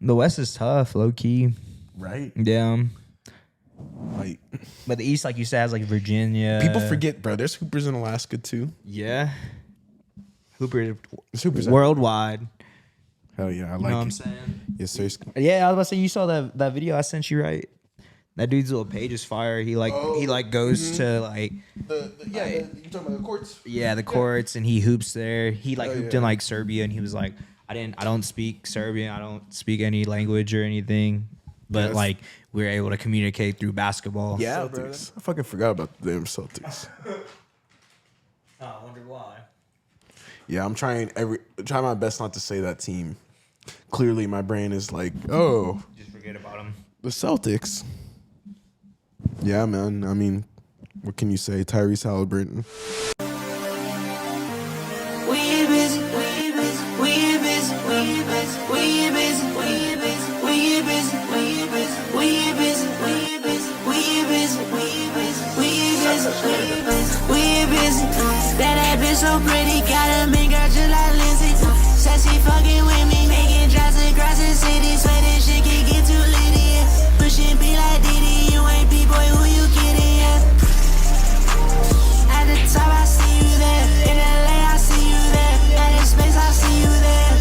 The West is tough, low key. Right? Yeah. Like, But the East, like you said, has like Virginia. people forget, bro. There's Hoopers in Alaska too. Yeah. Hoopers Hoopers worldwide. Hell yeah, I You like know what I'm it. saying? Yes, sir. Yeah, I was about to say, you saw that video I sent you, right? That dude's little page is fire. He goes to like You talking about the courts? the courts and he hoops there. He like hooped in yeah. like Serbia and he was like, I don't speak Serbian. I don't speak any language or anything. But Yes. like we were able to communicate through basketball. Yeah, bro. I fucking forgot about the damn Celtics. I wonder why. Yeah, I'm trying my best not to say that team. Clearly, my brain is like, oh, Just forget about him. the Celtics. Yeah, man. I mean, what can you say? Tyrese Halliburton. We busy, we busy, we busy, we busy, we busy, we busy, we busy, we busy, we busy, we busy, we busy, we busy, we busy. That bitch so pretty, got a mean girl just like Lindsay. Said she fucking with me, making drives across the city. Swear this shit can get too litty. Pushing be like Diddy, you ain't B-boy, who you kidding? At the top, I see you there. In LA, I see you there. At the space, I see you there.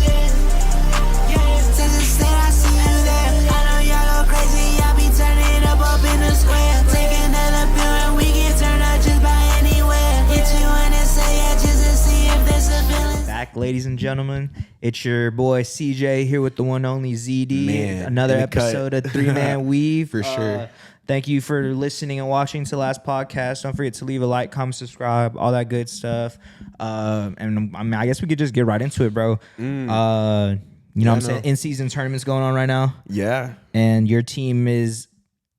Texas State, I see you there. I know y'all go crazy, y'all be turning up in the square. Take another pill and we get turned up just by anywhere. Hit you in and say yeah, just to see if there's a feeling. Back, ladies and gentlemen. It's your boy CJ here with the one only ZD. Man, Another in the cut. episode of 3-Man Weave. For sure. Thank you for listening and watching to the last podcast. Don't forget to leave a like, comment, subscribe, all that good stuff. And I mean, I guess we could just get right into it, bro. You know what I'm saying? In-season tournaments going on right now. Yeah. And your team is...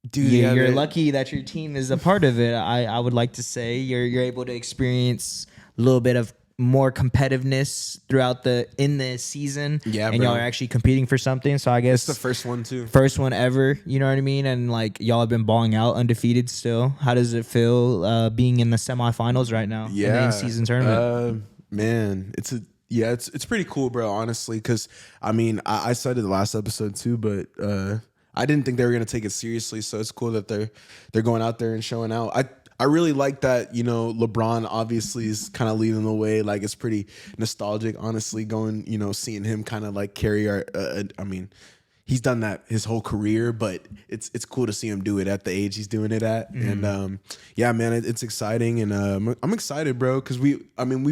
Dude, you're lucky that your team is a part of it. I would like to say you're able to experience a little bit of more competitiveness throughout in the season. Yeah, and bro. y'all are actually competing for something. So I guess It's the first one, too. first one ever. You know what I mean? And like y'all have been balling out undefeated still. How does it feel being in the semifinals right now? In the in-season tournament. Man, it's pretty cool, bro. Honestly, because I mean, I said it the last episode too, but I didn't think they were gonna take it seriously. So it's cool that they're going out there and showing out. I really like that, you know, LeBron obviously is kind of leading the way. Like, it's pretty nostalgic, honestly, going, you know, seeing him kind of like carry our, I mean, he's done that his whole career, but it's cool to see him do it at the age he's doing it at. And yeah, man, it's exciting. And I'm excited, bro, because we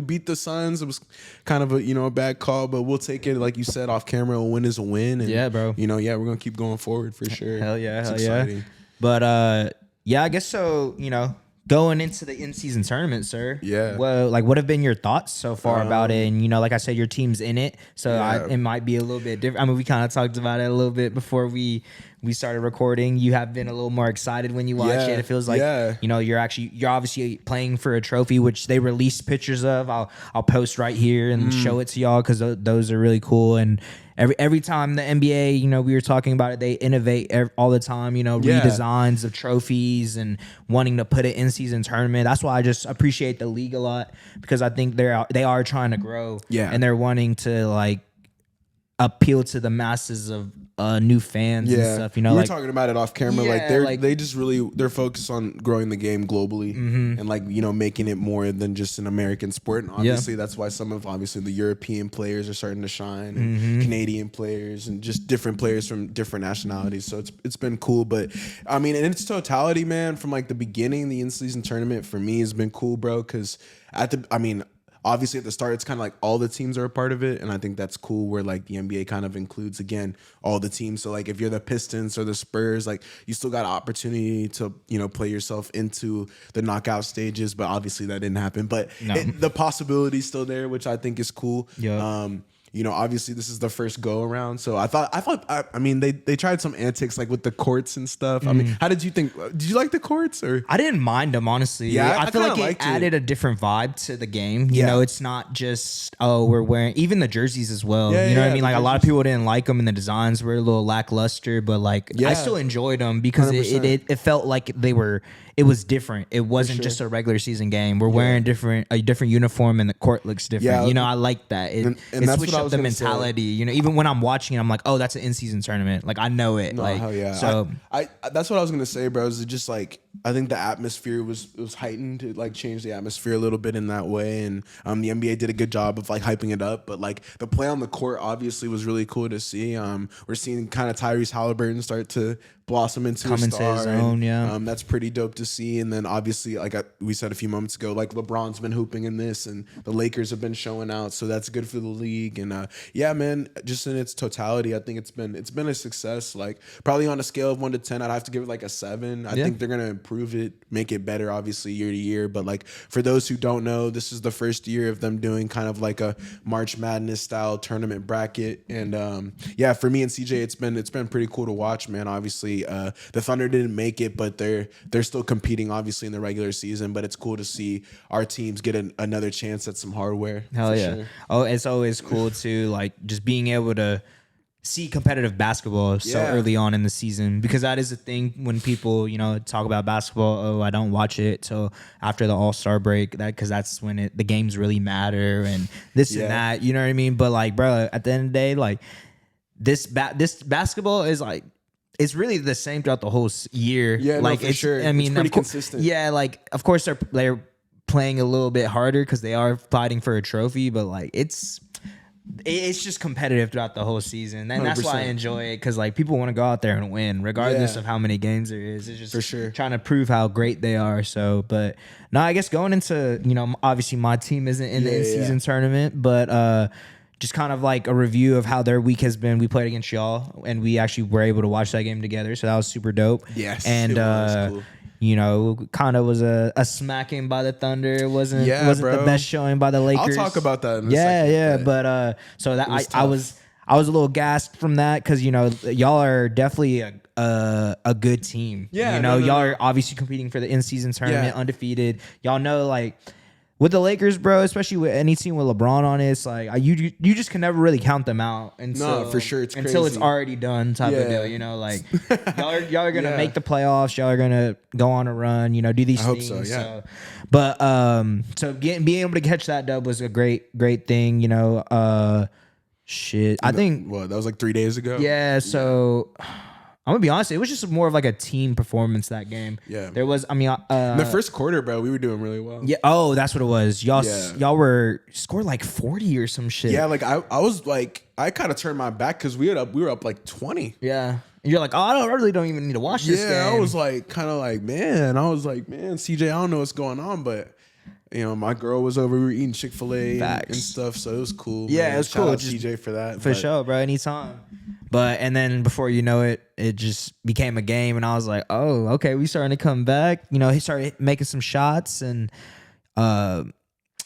beat the Suns. It was kind of a bad call, but we'll take it. Like you said, off camera, a win is a win. And, Yeah, bro. You know, yeah, we're going to keep going forward for sure. Hell yeah, It's hell exciting. yeah. But yeah, I guess so, you know, going into the in-season tournament, sir. Yeah. Well, like, what have been your thoughts so far about it? And, you know, like I said, your team's in it. So Yeah. it might be a little bit different. I mean, we kind of talked about it a little bit before we started recording. You have been a little more excited when you watch it. It feels like, you know, you're obviously playing for a trophy, which they released pictures of. I'll post right here and show it to y'all because those are really cool. And every time the NBA, you know, we were talking about it, they innovate all the time, you know, redesigns of trophies and wanting to put it in season tournament. That's why I just appreciate the league a lot, because I think they are trying to grow. Yeah. And they're wanting to like appeal to the masses of new fans and stuff, you know. We were like, talking about it off camera. Like they're focused on growing the game globally and like, you know, making it more than just an American sport. And obviously that's why some of the European players are starting to shine, and Canadian players and just different players from different nationalities. So it's been cool. But I mean, in its totality, man, from like the beginning, the in-season tournament for me has been cool, bro. Because obviously at the start, it's kind of like all the teams are a part of it. And I think that's cool where like the NBA kind of includes, again, all the teams. So like if you're the Pistons or the Spurs, like you still got an opportunity to, you know, play yourself into the knockout stages. But obviously that didn't happen. But the possibility's still there, which I think is cool. Yeah. You know, obviously this is the first go around. So I mean, they tried some antics like with the courts and stuff. I mean, how did you think? Did you like the courts or? I didn't mind them, honestly. Yeah, I feel kinda like it liked added a different vibe to the game. You know, it's not just, we're wearing, even the jerseys as well. Yeah, you know what I yeah, mean? the Like a lot of jerseys. people didn't like them and the designs were a little lackluster, but like I Yeah. still enjoyed them because 100%. it felt like it was different. It wasn't just a regular season game. We're wearing a different uniform and the court looks different. Yeah, you know, I like that. And It that's switched what the mentality. You know, even when I'm watching it, I'm like, oh, that's an in-season tournament. Like I know it. No, like hell yeah. So I that's what I was gonna say, bro. Is just like I think the atmosphere was heightened to like change the atmosphere a little bit in that way, and the NBA did a good job of like hyping it up. But like the play on the court obviously was really cool to see. We're seeing kind of Tyrese Halliburton start to blossom into a star. His own, that's pretty dope to see. And then obviously, like we said a few moments ago, like LeBron's been hooping in this, and the Lakers have been showing out, so that's good for the league. And yeah, man, just in its totality, I think it's been a success. Like probably on a scale of 1 to 10, I'd have to give it like a 7. I think they're gonna improve it, make it better, obviously year to year. But like for those who don't know, this is the first year of them doing kind of like a March Madness style tournament bracket. And yeah, for me and CJ, it's been pretty cool to watch, man. Obviously, the Thunder didn't make it, but they're still competing, obviously, in the regular season. But it's cool to see our teams get another chance at some hardware. Hell yeah! Sure. Oh, it's always cool to like just being able to see competitive basketball so early on in the season, because that is a thing when people, you know, talk about basketball. Oh, I don't watch it till after the All-Star break, because that's when the games really matter and this and that. You know what I mean? But like, bro, at the end of the day, like this basketball is like, it's really the same throughout the whole year. Yeah, like no, for sure. I mean, it's pretty consistent. Yeah, like of course they're playing a little bit harder because they are fighting for a trophy, but like it's just competitive throughout the whole season, and 100%. That's why I enjoy it, because like people want to go out there and win regardless of how many games there is. It's just for sure trying to prove how great they are. So, but no, I guess going into, you know, obviously my team isn't in the in-season tournament, but just kind of like a review of how their week has been. We played against y'all, and we actually were able to watch that game together, so that was super dope. Yes, and it was cool. You know, kind of was a smacking by the Thunder. It wasn't the best showing by the Lakers. I'll talk about that in a second. But so that I was a little gassed from that, because, you know, y'all are definitely a good team. Yeah, you know, y'all are obviously competing for the in-season tournament, undefeated. Y'all know, like, with the Lakers, bro, especially with any team with LeBron on it, it's like you just can never really count them out until, no, for sure, it's until crazy. It's already done type of deal. You know, like y'all are gonna make the playoffs. Y'all are gonna go on a run. You know, do these things. I hope so. Yeah. But so being able to catch that dub was a great thing. You know, shit. I think that was like 3 days ago. Yeah. So. I'm gonna be honest, it was just more of like a team performance that game. Yeah. There was, I mean, in the first quarter, bro, we were doing really well. Yeah. Oh, that's what it was. Y'all were scored like 40 or some shit. Yeah, like I was like, I kind of turned my back because we were up like 20. Yeah. And you're like, oh, I really don't even need to watch this game. I was like, kind of like, man, CJ, I don't know what's going on, but you know, my girl was over. We were eating Chick-fil-A and stuff, so it was cool. Yeah, man. it was Shout cool. out CJ for that. For sure, bro. Anytime. But and then before you know it, it just became a game, and I was like, oh, okay, we starting to come back. You know, he started making some shots, and I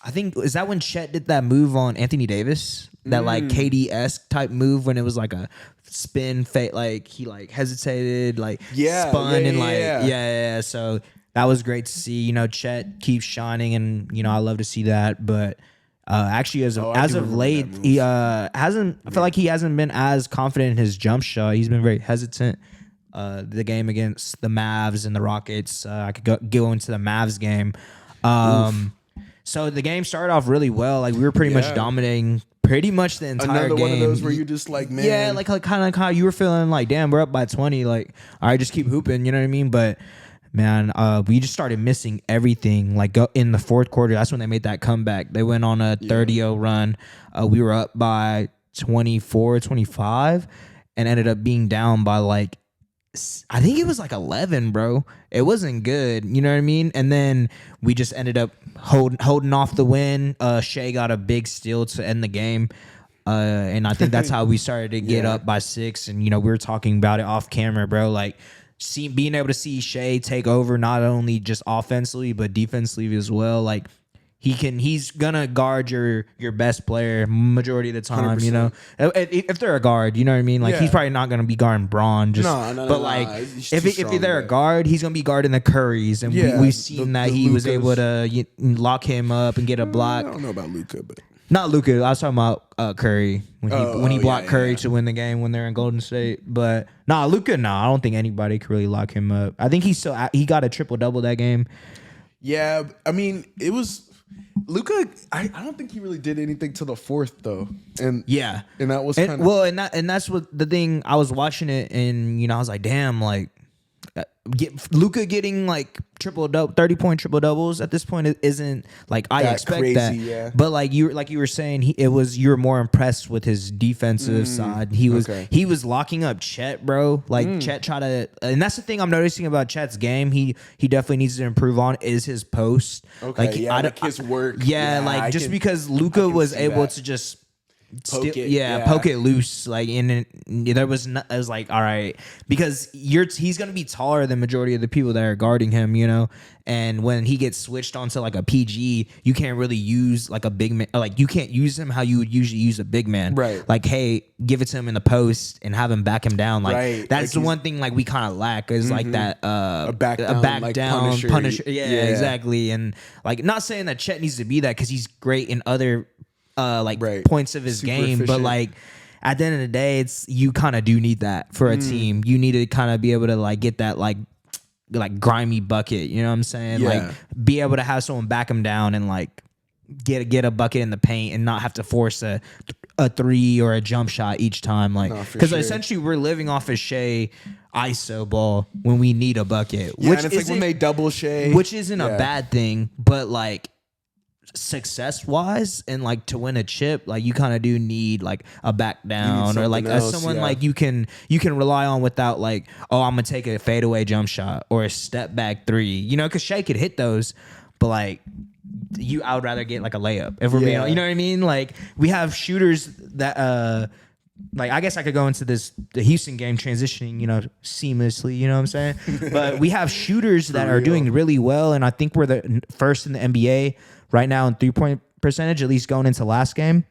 think, is that when Chet did that move on Anthony Davis? That like KD-esque type move when it was like a spin fake, like he like hesitated, like spun and like so that was great to see. You know, Chet keeps shining, and you know, I love to see that. But actually, as of late, he hasn't. I feel like he hasn't been as confident in his jump shot. He's been very hesitant. The game against the Mavs and the Rockets, I could go into the Mavs game. So the game started off really well. Like we were pretty much dominating pretty much the entire game. Another one of those where you just like, man. Yeah, like kind of how you were feeling like, damn, we're up by 20. Like, all right, just keep hooping. You know what I mean? But man, we just started missing everything. Like in the fourth quarter, that's when they made that comeback. They went on a 30-0 run. We were up by 24, 25 and ended up being down by like, I think it was like 11, bro. It wasn't good. You know what I mean? And then we just ended up holding off the win. Shea got a big steal to end the game. And I think that's how we started to get up by 6. And, you know, we were talking about it off camera, bro. Like, being able to see Shea take over not only just offensively, but defensively as well. Like, he's gonna guard your best player majority of the time. 100%. You know, if they're a guard, you know what I mean. Like he's probably not gonna be guarding Braun. But like if they're a guard, he's gonna be guarding the Currys, and we've seen that he was able to lock him up and get a block. I don't know about Luka, but not Luka. I was talking about Curry when he blocked Curry to win the game when they're in Golden State. But Luka, I don't think anybody could really lock him up. I think he got a triple double that game. Yeah, I mean it was. Luka, I don't think he really did anything to the fourth though, and that was that's what the thing. I was watching it, and I was like, damn, like Luka getting like 30-point triple doubles at this point isn't like I expect crazy, that. Yeah. But like you were saying, you were more impressed with his defensive side. He was locking up Chet, bro. Like Chet tried to, and that's the thing I'm noticing about Chet's game. He definitely needs to improve on is his post. Okay, like his work. Yeah, just because Luka was able to just poke it loose, like, and there was not, I was like, all right, because he's gonna be taller than majority of the people that are guarding him, and when he gets switched onto like a PG, you can't really use like a big man, like you can't use him how you would usually use a big man, right? Like, hey, give it to him in the post and have him back him down, like that's the one thing like we kind of lack is like that a back down Punisher. Yeah, exactly. And like, not saying that Chet needs to be that because he's great in other points of his game, efficient. But like at the end of the day, you kind of do need that for a team. You need to kind of be able to like get that like grimy bucket, you know what I'm saying? Yeah. Like be able to have someone back him down and like get a bucket in the paint and not have to force a three or a jump shot each time, like because essentially we're living off of Shea ISO ball when we need a bucket, which is like when they double Shea, which isn't a bad thing, but like success wise and like to win a chip, like you kind of do need like a back down or like someone like you can rely on without like, oh, I'm gonna take a fadeaway jump shot or a step back three, because Shea could hit those, but like I would rather get like a layup if we're being, you know what I mean? Like we have shooters that like I guess I could go into the Houston game transitioning, seamlessly, you know what I'm saying? But we have shooters that are doing really well, and I think we're the first in the NBA right now in 3-point percentage, at least going into last game.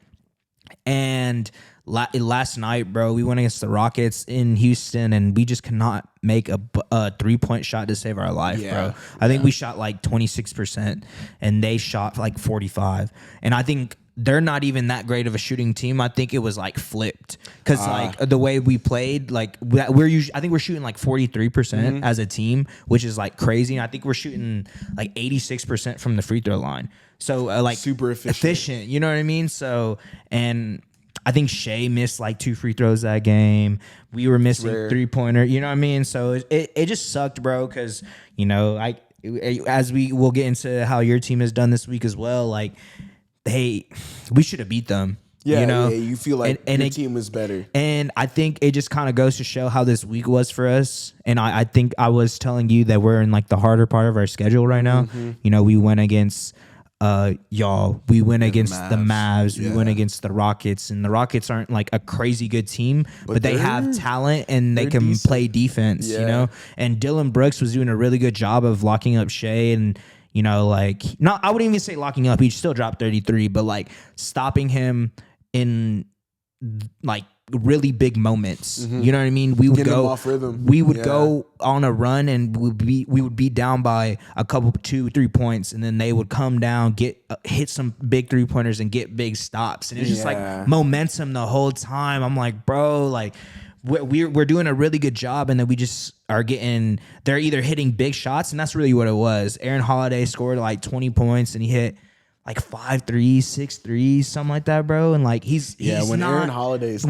And last night, bro, we went against the Rockets in Houston, and we just cannot make a 3-point shot to save our life, bro. I think we shot like 26%, and they shot like 45%. And I think they're not even that great of a shooting team. I think it was like flipped because like the way we played, like I think we're shooting like 43% as a team, which is like crazy. And I think we're shooting like 86% from the free throw line. So like super efficient, you know what I mean? So, and I think Shea missed like 2 free throws that game. We were missing 3-pointer, you know what I mean? So it just sucked, bro, because as we will get into how your team has done this week as well, like we should have beat them. Yeah, you feel like your team was better. And I think it just kind of goes to show how this week was for us. And I think I was telling you that we're in like the harder part of our schedule right now. We went against y'all. We went against the Mavs. We went against the Rockets. And the Rockets aren't like a crazy good team, but they have talent and they can play defense, And Dylan Brooks was doing a really good job of locking up Shea and I wouldn't even say locking up. He still dropped 33, but like stopping him in like really big moments. You know what I mean? We would go off rhythm. We would go on a run and we would be down by a couple 2-3 points, and then they would come down, hit some big 3-pointers and get big stops. And it's just like momentum the whole time. I'm like, bro, like we're doing a really good job, and then we just are they're either hitting big shots, and that's really what it was. Aaron Holiday scored like 20 points, and he hit like 5 threes, 6 threes, something like that, bro. And like when Aaron Holiday is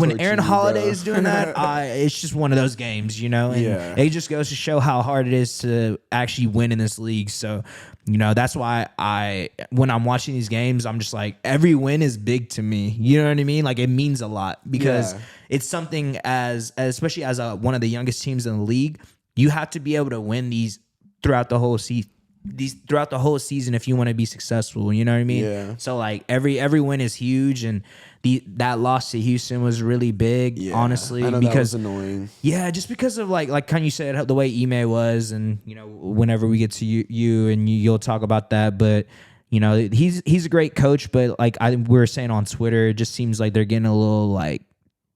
doing that, it's just one of those games, And it just goes to show how hard it is to actually win in this league. So, that's why when I'm watching these games, I'm just like, every win is big to me. You know what I mean? Like it means a lot because it's something especially as one of the youngest teams in the league, you have to be able to win these throughout the whole season. If you want to be successful, you know what I mean? Yeah. So like every win is huge, and that loss to Houston was really big, honestly. I know because that was annoying. Yeah, just because of like kind of you said the way Ime was, and whenever we get to you and you'll talk about that, but he's a great coach, but like we were saying on Twitter, it just seems like they're getting a little like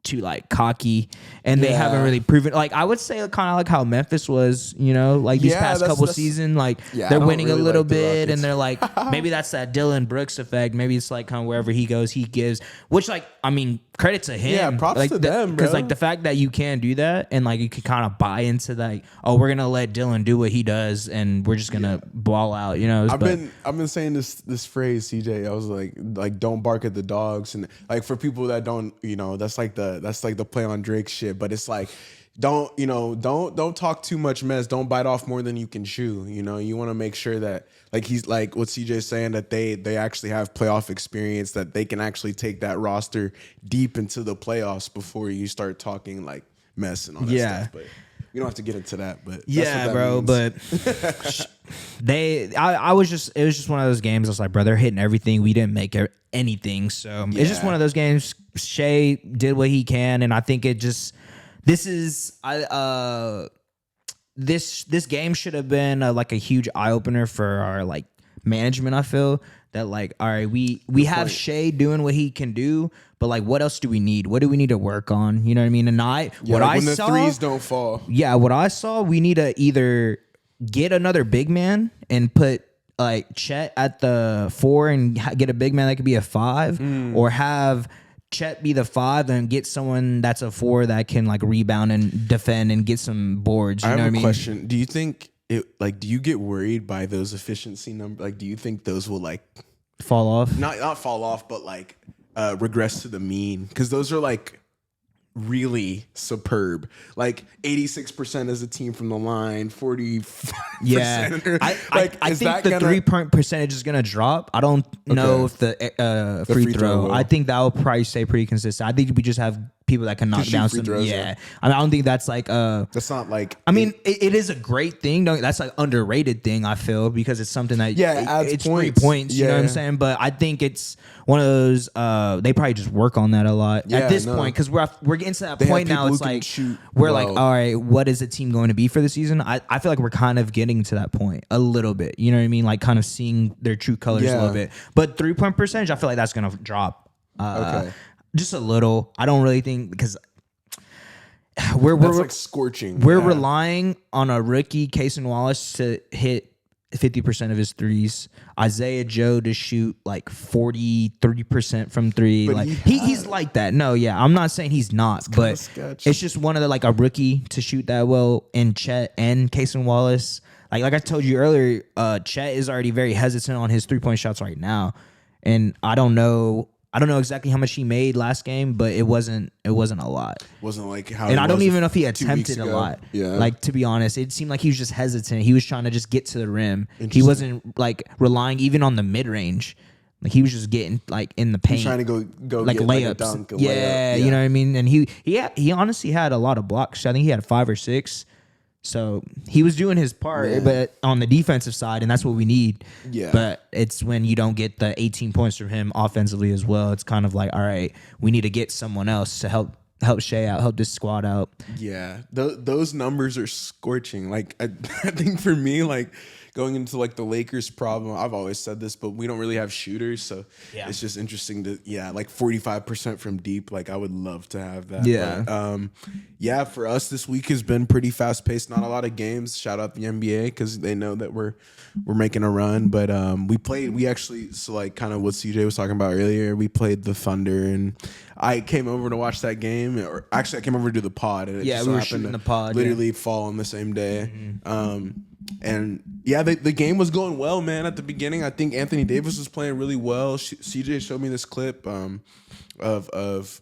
too like cocky, and they haven't really proven. Like I would say, kind of like how Memphis was, like these past couple seasons, like they're winning really a little bit, and they're like maybe that's that Dylan Brooks effect. Maybe it's like kind of wherever he goes, he gives. Which like I mean, credit to him. Yeah, props like, to them, because bro. like the fact that you can do that, and like you can kind of buy into like, oh, we're gonna let Dylan do what he does, and we're just gonna ball out. I've been saying this phrase, CJ. I was like don't bark at the dogs, and like for people that don't, that's like the play on Drake shit. But it's like don't talk too much mess. Don't bite off more than you can chew. You want to make sure that like he's like what CJ's saying, that they actually have playoff experience, that they can actually take that roster deep into the playoffs before you start talking like mess and all that stuff. But we don't have to get into that. But yeah, bro. Means. But it was just one of those games. I was like, bro, they're hitting everything. We didn't make anything, so it's just one of those games. Shea did what he can, and I think it just. This game should have been like a huge eye opener for our like management. I feel that like, all right, we have Shea doing what he can do, but like, what else do we need? What do we need to work on? You know what I mean? And when the threes don't fall. Yeah, what I saw, we need to either get another big man and put like Chet at the 4 and get a big man that could be a 5, or have Chet be the 5 and get someone that's a 4 that can like rebound and defend and get some boards. You know what I mean? Question. Do you think do you get worried by those efficiency numbers? Like, do you think those will like fall off? Not fall off, but like regress to the mean? Because those are like really superb. Like 86% as a team from the line, 45%. Yeah, I think the 3-point percentage is gonna drop. I don't know if the free throw. I think that will probably stay pretty consistent. I think we just have people that can knock down some. Yeah, I mean, I don't think that's like that's not like. I mean, it is a great thing. That's like underrated thing. I feel because it's something that it's points. 3 points. You know what I'm saying? But I think it's one of those. They probably just work on that a lot at this point, because we're getting to that point now. It's like we're like, all right, what is the team going to be for the season? I feel like we're kind of getting to that point a little bit. You know what I mean? Like kind of seeing their true colors a little bit. But 3-point percentage, I feel like that's gonna drop. Just a little. I don't really think, because we're like scorching. We're relying on a rookie, Cason Wallace, to hit 50% of his threes. Isaiah Joe to shoot like 43% from 3. But like he's like that. No, yeah, I'm not saying he's not, but it's just one of the like a rookie to shoot that well. And Chet and Cason Wallace, like I told you earlier, Chet is already very hesitant on his 3-point shots right now, and I don't know exactly how much he made last game, but it wasn't a lot. Wasn't like how. And I don't even know if he attempted a lot. Yeah. Like, to be honest, it seemed like he was just hesitant. He was trying to just get to the rim. He wasn't like relying even on the mid range. Like he was just getting like in the paint. He's trying to go like get layups. Like a dunk, yeah, you know what I mean. And he honestly had a lot of blocks. I think he had 5 or 6. So he was doing his part, but on the defensive side, and that's what we need. Yeah. But it's when you don't get the 18 points from him offensively as well. It's kind of like, all right, we need to get someone else to help Shea out, help this squad out. Yeah, those numbers are scorching. Like I think for me, like going into like the Lakers problem, I've always said this, but we don't really have shooters, so it's just interesting to like 45% from deep. Like I would love to have that. Yeah. But, for us this week has been pretty fast paced. Not a lot of games. Shout out the NBA because they know that we're making a run. But we actually like kind of what CJ was talking about earlier. We played the Thunder, and I came over to watch that game, or actually I came over to do the pod. And it we were shooting the pod. Literally fall on the same day. And the game was going well, man. At the beginning, I think Anthony Davis was playing really well. CJ showed me this clip of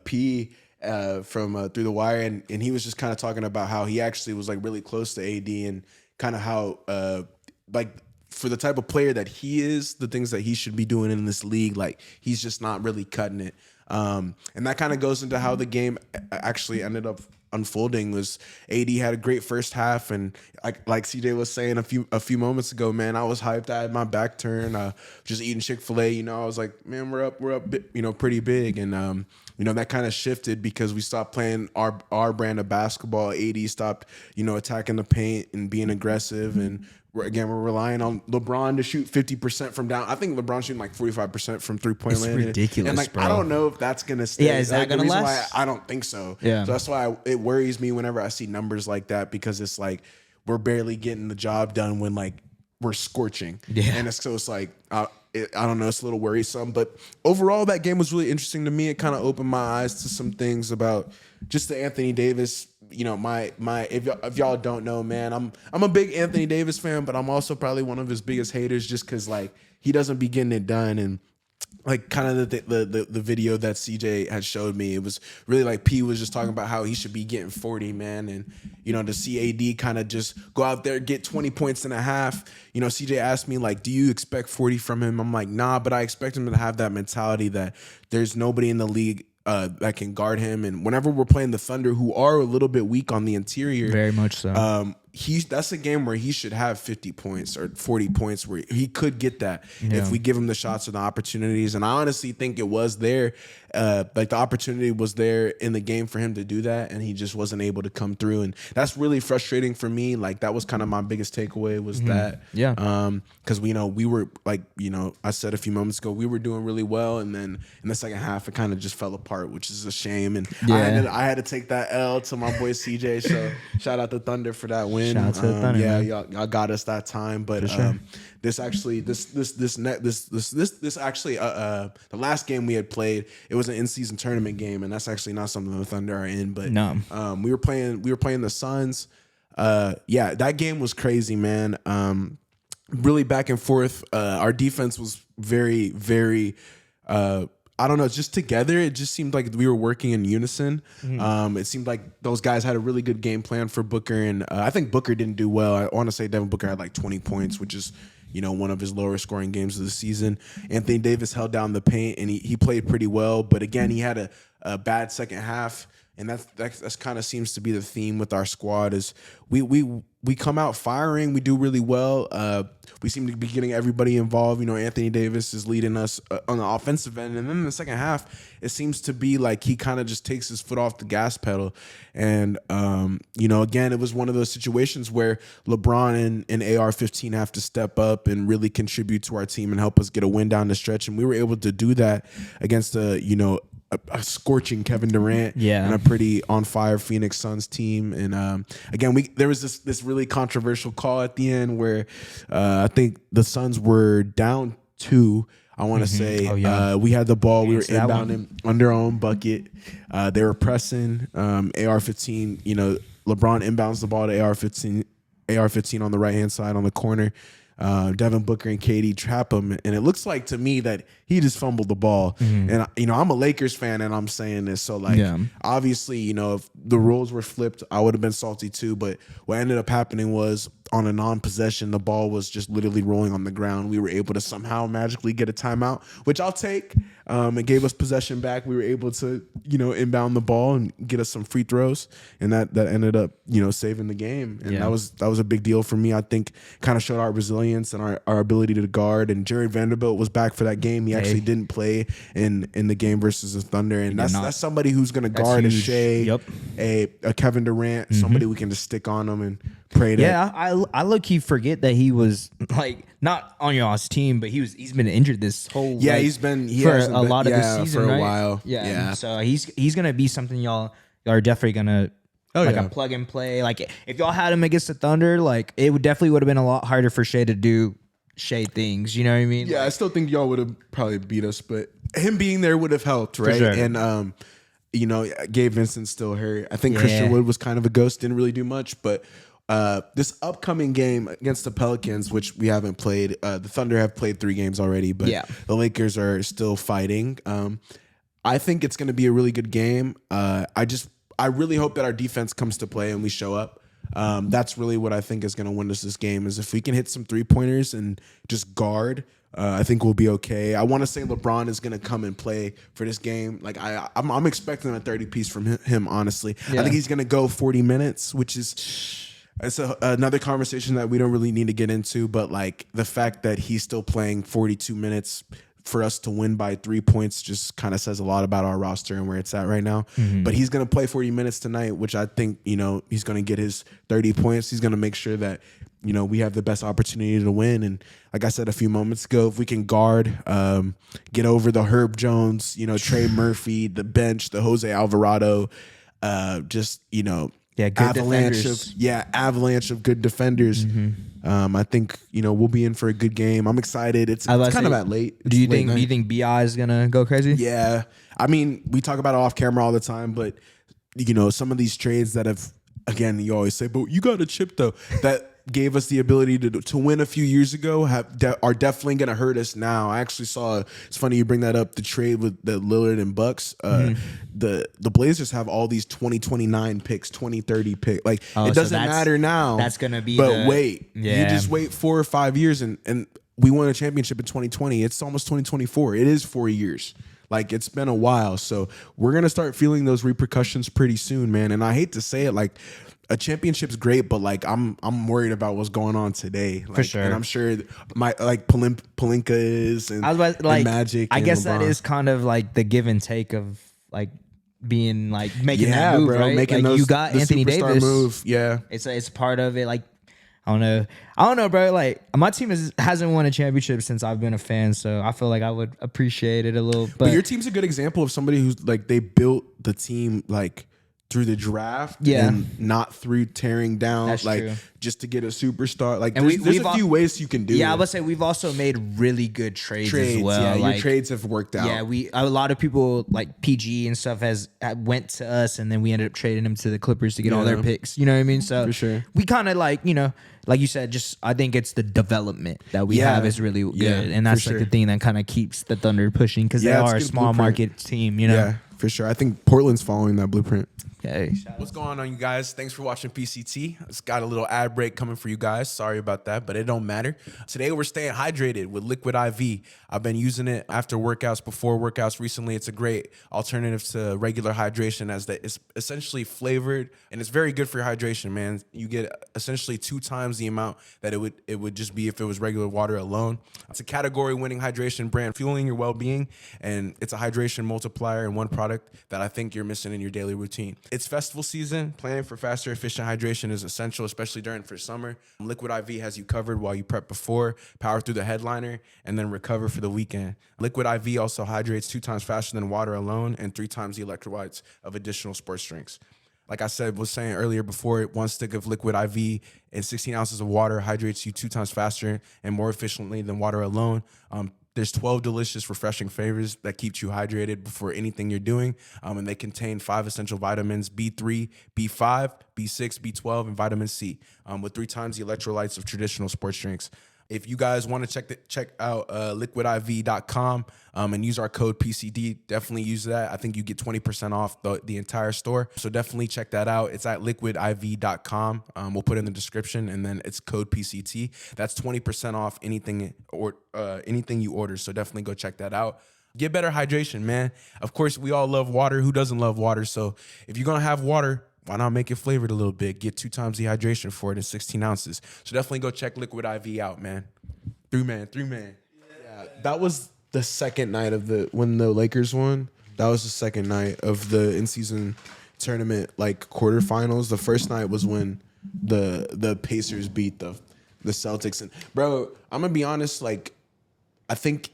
P from Through the Wire, and he was just kind of talking about how he actually was like really close to AD, and kind of how like for the type of player that he is, the things that he should be doing in this league, like he's just not really cutting it. And that kind of goes into how the game actually ended up unfolding. Was AD had a great first half, and like CJ was saying a few moments ago, man, I was hyped. I had my back turned, just eating Chick-fil-A. I was like, man, we're up, pretty big, and that kind of shifted because we stopped playing our brand of basketball. AD stopped, attacking the paint and being aggressive, and we're relying on LeBron to shoot 50% from down. I think LeBron's shooting like 45% from 3-point land. It's ridiculous, and like, bro. I don't know if that's gonna stay. Yeah, is that gonna last? I don't think so. Yeah. So that's why it worries me whenever I see numbers like that, because it's like we're barely getting the job done when like we're scorching. Yeah. And it's like I don't know. It's a little worrisome, but overall, that game was really interesting to me. It kind of opened my eyes to some things about just the Anthony Davis. You know, if y'all don't know, man, I'm a big Anthony Davis fan, but I'm also probably one of his biggest haters, just because like he doesn't be getting it done. And like kind of the video that CJ had showed me, it was really like P was just talking about how he should be getting 40, man. And, you know, to see AD kind of just go out there, get 20 points and a half. You know, CJ asked me, like, do you expect 40 from him? I'm like, nah, but I expect him to have that mentality that there's nobody in the league that can guard him. And whenever we're playing the Thunder, who are a little bit weak on the interior, very much so. That's a game where he should have 50 points or 40 points, where he could get that if we give him the shots or the opportunities. And I honestly think it was there. Like the opportunity was there in the game for him to do that, and he just wasn't able to come through. And that's really frustrating for me. Like that was kind of my biggest takeaway was that. Yeah. Because we were like, I said a few moments ago, we were doing really well, and then in the second half it kind of just fell apart, which is a shame. And I had to take that L to my boy CJ. So shout out to Thunder for that win. Shout out to the Thunder. Yeah, y'all got us that time. But sure. the last game we had played, it was an in-season tournament game, and that's actually not something the Thunder are in. But no, we were playing the Suns. That game was crazy, man. Really back and forth. Our defense was very, very. I don't know, just together, it just seemed like we were working in unison. It seemed like those guys had a really good game plan for Booker, and I think Booker didn't do well. I want to say Devin Booker had like 20 points, which is, one of his lower scoring games of the season. Anthony Davis held down the paint, and he played pretty well. But again, he had a bad second half, and that's kind of seems to be the theme with our squad is we come out firing. We do really well. We seem to be getting everybody involved. Anthony Davis is leading us on the offensive end. And then in the second half, it seems to be like he kind of just takes his foot off the gas pedal. And, again, it was one of those situations where LeBron and AR-15 have to step up and really contribute to our team and help us get a win down the stretch. And we were able to do that against a scorching Kevin Durant and a pretty on fire Phoenix Suns team. And again, there was this really controversial call at the end where I think the Suns were down 2. I want to say we had the ball. We were inbounding under our own bucket. They were pressing AR-15. LeBron inbounds the ball to AR-15 on the right hand side on the corner. Devin Booker and KD trap him, and it looks like to me that he just fumbled the ball. And I'm a Lakers fan, and I'm saying this, so obviously, if the rules were flipped, I would have been salty too. But what ended up happening was, on a non-possession, the ball was just literally rolling on the ground. We were able to somehow magically get a timeout, which I'll take. It gave us possession back. We were able to, inbound the ball and get us some free throws, and that ended up, saving the game. And that was a big deal for me. I think kind of showed our resilience and our ability to guard. And Jared Vanderbilt was back for that game. He actually didn't play in the game versus the Thunder, and that's somebody who's going to guard a Shea, a Kevin Durant, somebody we can just stick on them and pray to. Yeah, I low-key forget that he was like not on y'all's team, but he's been injured this whole he's been for a lot of the season for a while. Yeah. So he's gonna be something y'all are definitely gonna a plug and play. Like if y'all had him against the Thunder, like it would have been a lot harder for Shea to do Shea things. You know what I mean? Yeah, I still think y'all would have probably beat us, but him being there would have helped, right? Sure. And Gabe Vincent's still hurt. I think Christian Wood was kind of a ghost, didn't really do much, but. This upcoming game against the Pelicans, which we haven't played, the Thunder have played 3 games already, but the Lakers are still fighting. I think it's going to be a really good game. I really hope that our defense comes to play and we show up. That's really what I think is going to win us this game, is if we can hit some 3-pointers and just guard. I think we'll be okay. I want to say LeBron is going to come and play for this game. Like I'm expecting a 30-piece from him, honestly. I think he's going to go 40 minutes, which is... It's another conversation that we don't really need to get into, but like the fact that he's still playing 42 minutes for us to win by 3 points just kind of says a lot about our roster and where it's at right now. But he's going to play 40 minutes tonight, which I think, he's going to get his 30 points. He's going to make sure that, we have the best opportunity to win. And like I said a few moments ago, if we can guard, get over the Herb Jones, Trey Murphy, the bench, the Jose Alvarado, good avalanche of good defenders. I think we'll be in for a good game. I'm excited. It's kind of at late. Do you think BI is gonna go crazy? Yeah, I mean, we talk about it off camera all the time, but some of these trades that have, again, you always say, but you got a chip though, that gave us the ability to win a few years ago are definitely going to hurt us now. I actually saw, it's funny you bring that up, the trade with the Lillard and Bucks. The Blazers have all these 2029 picks, 2030 picks. Like, it doesn't matter now. That's going to be wait. You just wait 4 or 5 years and we won a championship in 2020. It's almost 2024. It is 4 years. Like, it's been a while. So we're going to start feeling those repercussions pretty soon, man. And I hate to say it, like, a championship's great, but like I'm worried about what's going on today. Like, for sure, and I'm sure my Pelinka is and, and Magic. I guess LeBron. That is kind of like the give and take of like being like making that move, bro, right? Making like those, you got the Anthony Davis move. Yeah, it's part of it. Like I don't know, bro. Like my team hasn't won a championship since I've been a fan, so I feel like I would appreciate it a little. But your team's a good example of somebody who's like they built the team like through the draft, and not through tearing down. That's like true. Just to get a superstar. Like and there's a few ways you can do it. Yeah, I would say we've also made really good trades as well. Yeah, like, your trades have worked out. Yeah, a lot of people like PG and stuff went to us, and then we ended up trading them to the Clippers to get all their picks. You know what I mean? So for sure, we kind of like like you said, just I think it's the development that we have is really good, and that's like the thing that kind of keeps the Thunder pushing because they are a small market team. Yeah, for sure. I think Portland's following that blueprint. Okay. What's going on, you guys? Thanks for watching PCT. It's got a little ad break coming for you guys. Sorry about that, but it don't matter. Today we're staying hydrated with Liquid IV. I've been using it after workouts, before workouts recently. It's a great alternative to regular hydration as it's essentially flavored and it's very good for your hydration, man. You get essentially 2 times the amount that it would just be if it was regular water alone. It's a category-winning hydration brand, fueling your well-being, and it's a hydration multiplier in one product that I think you're missing in your daily routine. It's festival season. Planning for faster, efficient hydration is essential, especially for summer. Liquid IV has you covered while you prep before, power through the headliner, and then recover for the weekend. Liquid IV also hydrates 2 times faster than water alone and 3 times the electrolytes of additional sports drinks. Like I was saying earlier before, 1 stick of Liquid IV and 16 ounces of water hydrates you 2 times faster and more efficiently than water alone. There's 12 delicious, refreshing flavors that keeps you hydrated before anything you're doing. And they contain 5 essential vitamins, B3, B5, B6, B12, and vitamin C, with 3 times the electrolytes of traditional sports drinks. If you guys want to check out liquidiv.com and use our code PCD, definitely use that. I think you get 20% off the entire store. So definitely check that out. It's at liquidiv.com. We'll put it in the description, and then it's code PCT. That's 20% off anything you order. So definitely go check that out. Get better hydration, man. Of course, we all love water. Who doesn't love water? So if you're going to have water, why not make it flavored a little bit? Get 2 times the hydration for it in 16 ounces. So definitely go check Liquid IV out, man. 3-man. Yeah, that was the second night of when the Lakers won. That was the second night of the in-season tournament, like quarterfinals. The first night was when the Pacers beat the Celtics. And bro, I'm gonna be honest. Like, I think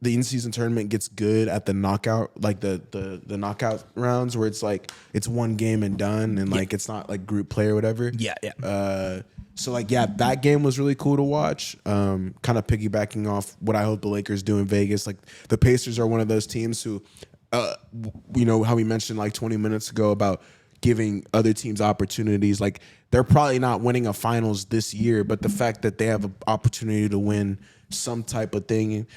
the in-season tournament gets good at the knockout, like the knockout rounds where it's like it's 1 game and done, and like it's not like group play or whatever. Yeah. So like that game was really cool to watch. Kind of piggybacking off what I hope the Lakers do in Vegas. Like the Pacers are one of those teams who, how we mentioned like 20 minutes ago about giving other teams opportunities. Like they're probably not winning a finals this year, but the fact that they have an opportunity to win some type of thing.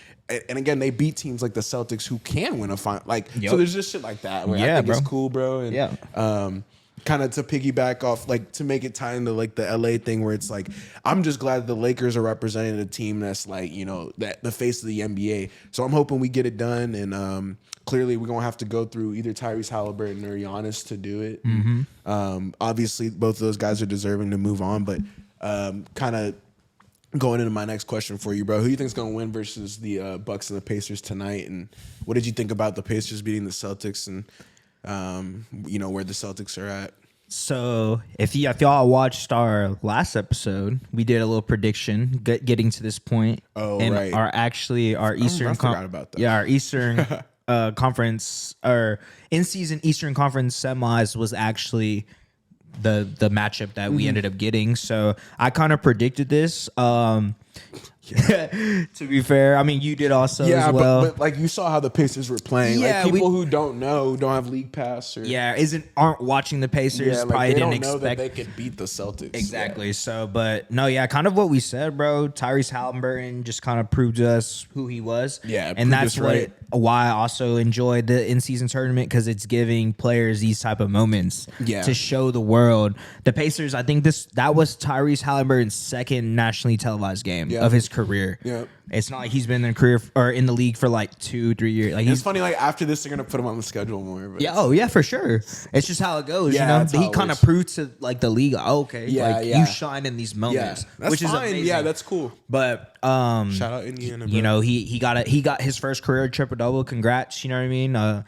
And again, they beat teams like the Celtics who can win a final. Like, so there's just shit like that where I think it's cool, bro. And kind of to piggyback off, like to make it tie into like the LA thing where it's like, I'm just glad the Lakers are representing a team that's like, that the face of the NBA. So I'm hoping we get it done. And clearly we're going to have to go through either Tyrese Halliburton or Giannis to do it. Obviously both of those guys are deserving to move on, but kind of going into my next question for you, bro. Who do you think's going to win versus the Bucks and the Pacers tonight? And what did you think about the Pacers beating the Celtics and, where the Celtics are at? So if y'all watched our last episode, we did a little prediction getting to this point. Oh, and right. our Eastern I forgot about that. Yeah, our Eastern conference or in-season Eastern Conference semis was actually the matchup that we ended up getting. So I kind of predicted this. To be fair, I mean, you did also as well. But like you saw how the Pacers were playing. Yeah, like people who don't have league pass or aren't watching the Pacers. Probably they didn't don't know expect that they could beat the Celtics. Exactly. Yeah. So, but no, kind of what we said, bro. Tyrese Halliburton just kind of proved to us who he was. Yeah, and that's why I also enjoyed the in-season tournament, because it's giving players these type of moments to show the world. The Pacers, I think that was Tyrese Halliburton's second nationally televised game of his career. Yeah. It's not like he's been in career or in the league for like 2-3 years. Like, it's funny, like after this, they're gonna put him on the schedule more. But yeah, for sure. It's just how it goes, you know. He kind of proved to like the league, you shine in these moments, which is fine. Amazing. Yeah, that's cool. But shout out Indiana. Bro. You know, he got his first career triple double. Congrats, you know what I mean.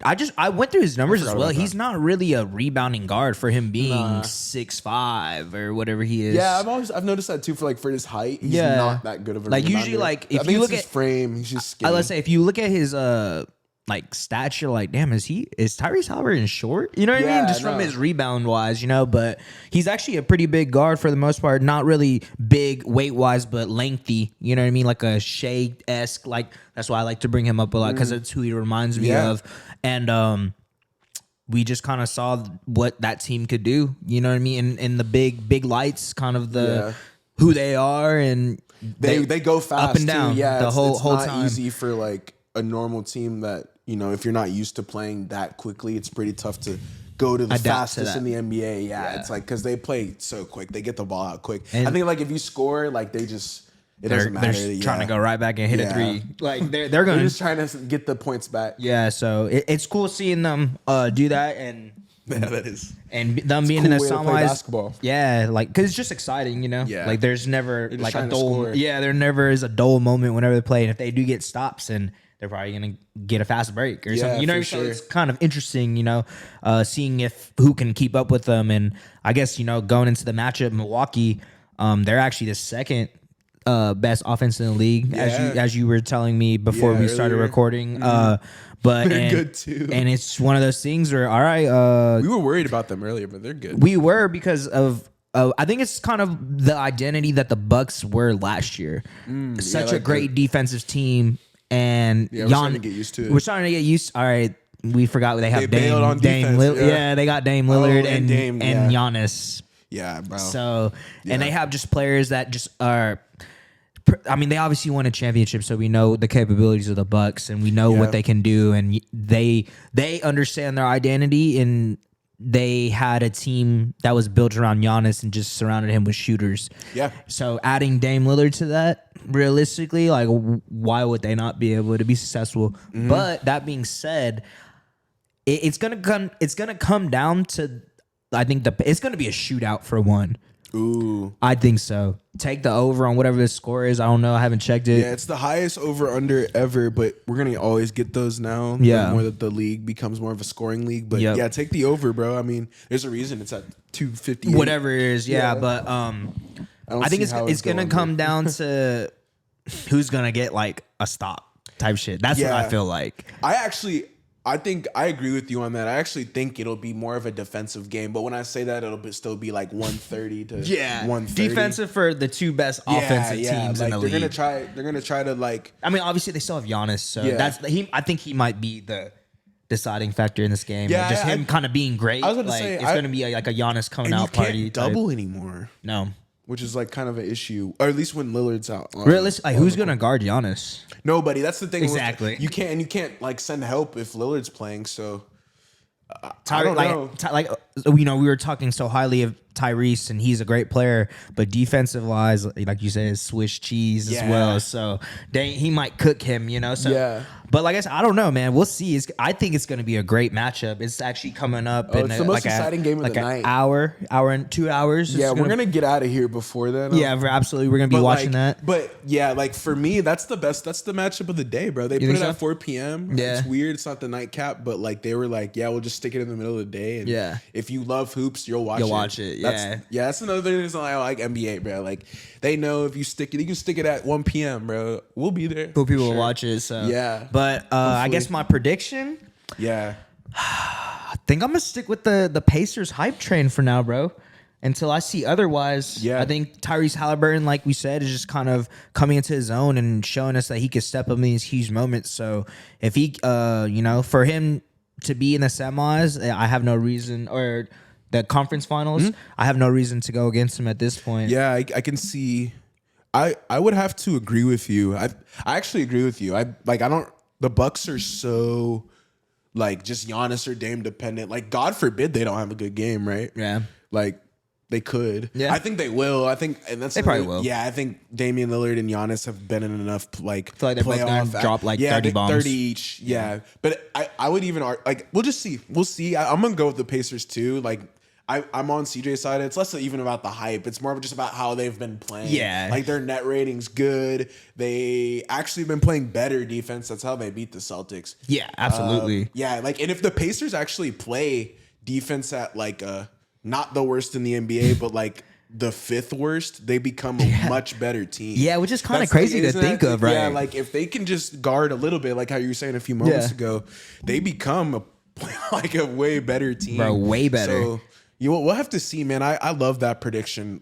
I went through his numbers as well. He's not really a rebounding guard for him being 6'5" or whatever he is. Yeah, I've noticed that too. For his height, he's not that good of a rebounder. Usually if you look at his frame, he's just skinny. Let's say if you look at his stats, you're like, damn, is Tyrese Halliburton short? You know what I mean? Just from his rebound wise, you know. But he's actually a pretty big guard for the most part. Not really big weight wise, but lengthy. You know what I mean? Like a Shea-esque. Like that's why I like to bring him up a lot, because that's who he reminds me of. And we just kind of saw what that team could do. You know what I mean? And the big lights, kind of who they are, and they go fast up and down. Too. Yeah, the whole not time. Easy for like a normal team that, you know, if you're not used to playing that quickly, it's pretty tough to go to the fastest in the NBA. Yeah, it's like because they play so quick, they get the ball out quick. And I think like if you score, like they just. Doesn't matter. They're trying to go right back and hit a three. Like they're going. They're just trying to get the points back. Yeah, so it's cool seeing them do that, and that is, and them being in the semis. Basketball. Yeah, like because it's just exciting, you know. Yeah. Like there's never like a dull. Yeah, there never is a dull moment whenever they play, and if they do get stops, and they're probably gonna get a fast break or something. You know, so it's kind of interesting, you know, seeing who can keep up with them, and I guess going into the matchup, Milwaukee, they're actually the second best offense in the league, as you were telling me before we started recording. But they're good too. And it's one of those things where, all right, we were worried about them earlier, but they're good. We were because of I think it's kind of the identity that the Bucks were last year. Such a great defensive team, and we're starting to get used to it. We're starting to get used. All right, we forgot they have Dame Lillard. Yeah, they got Dame Lillard and Giannis. Yeah, bro. So and they have just players that just are. I mean, they obviously won a championship, so we know the capabilities of the Bucks, and we know what they can do, and they understand their identity, and they had a team that was built around Giannis and just surrounded him with shooters. Yeah. So adding Dame Lillard to that, realistically, like why would they not be able to be successful? Mm-hmm. But that being said, it's gonna come down to, I think it's gonna be a shootout for one. Ooh. I think so. Take the over on whatever the score is. I don't know. I haven't checked it. Yeah, it's the highest over under ever, but we're going to always get those now. Yeah. The more that the league becomes more of a scoring league. But yeah, take the over, bro. I mean, there's a reason it's at 250. Whatever it is. Yeah. But I think it's going to come down to who's going to get like a stop type shit. That's what I feel like. I think I agree with you on that. I actually think it'll be more of a defensive game, but when I say that, it'll still be like 130 to 130. Defensive for the two best offensive teams in the league. They're gonna try to like. I mean, obviously they still have Giannis, so I think he might be the deciding factor in this game. Yeah, just him kind of being great. I was gonna say it's gonna be like a Giannis coming out party. You can't double anymore. No. Which is like kind of an issue, or at least when Lillard's out. Realistically, who's gonna guard Giannis? Nobody. That's the thing. Exactly. You can't like send help if Lillard's playing. So I don't know. we were talking so highly of Tyrese, and he's a great player, but defensive wise, like you said, is Swiss cheese as well. So he might cook him, So yeah. But like I said, I don't know, man. We'll see. I think it's going to be a great matchup. It's actually coming up. It's the most exciting game of the night. Hour and 2 hours. Yeah, we're gonna get out of here before then. Yeah, absolutely. We're gonna be watching that. But yeah, like for me, that's the best. That's the matchup of the day, bro. They put it at 4 p.m. Yeah, it's weird. It's not the nightcap, but like they were like, yeah, we'll just stick it in the middle of the day. And if you love hoops, you'll watch it. That's another thing reason I like NBA, bro. Like they know if you stick it, you can stick it at 1 p.m., bro. We'll be there. People will watch it. So yeah, but I guess my prediction. Yeah. I think I'm gonna stick with the Pacers hype train for now, bro. Until I see otherwise. Yeah. I think Tyrese Halliburton, like we said, is just kind of coming into his own and showing us that he could step up in these huge moments. So if he, for him to be in the semis, I have no reason, or the conference finals, I have no reason to go against him at this point. Yeah, I can see. I would have to agree with you. I actually agree with you. The Bucks are so like just Giannis or Dame dependent. Like God forbid they don't have a good game, right? Yeah. Like they could. Yeah. I think they will. They probably will. Yeah, I think Damian Lillard and Giannis have been in enough like I feel like they're both gonna drop like 30 bombs. 30 each. Yeah. But I would even like we'll just see. We'll see. I'm gonna go with the Pacers too. Like I'm on CJ's side. It's less even about the hype. It's more of just about how they've been playing. Yeah. Like their net rating's good. They actually been playing better defense. That's how they beat the Celtics. Yeah, absolutely. And if the Pacers actually play defense at like not the worst in the NBA, but like the 5th worst, they become a much better team. Yeah, which is kind of crazy to think of, right? Yeah, like if they can just guard a little bit, like how you were saying a few moments ago, they become a way better team. Bro, way better. So we'll have to see, man. I love that prediction.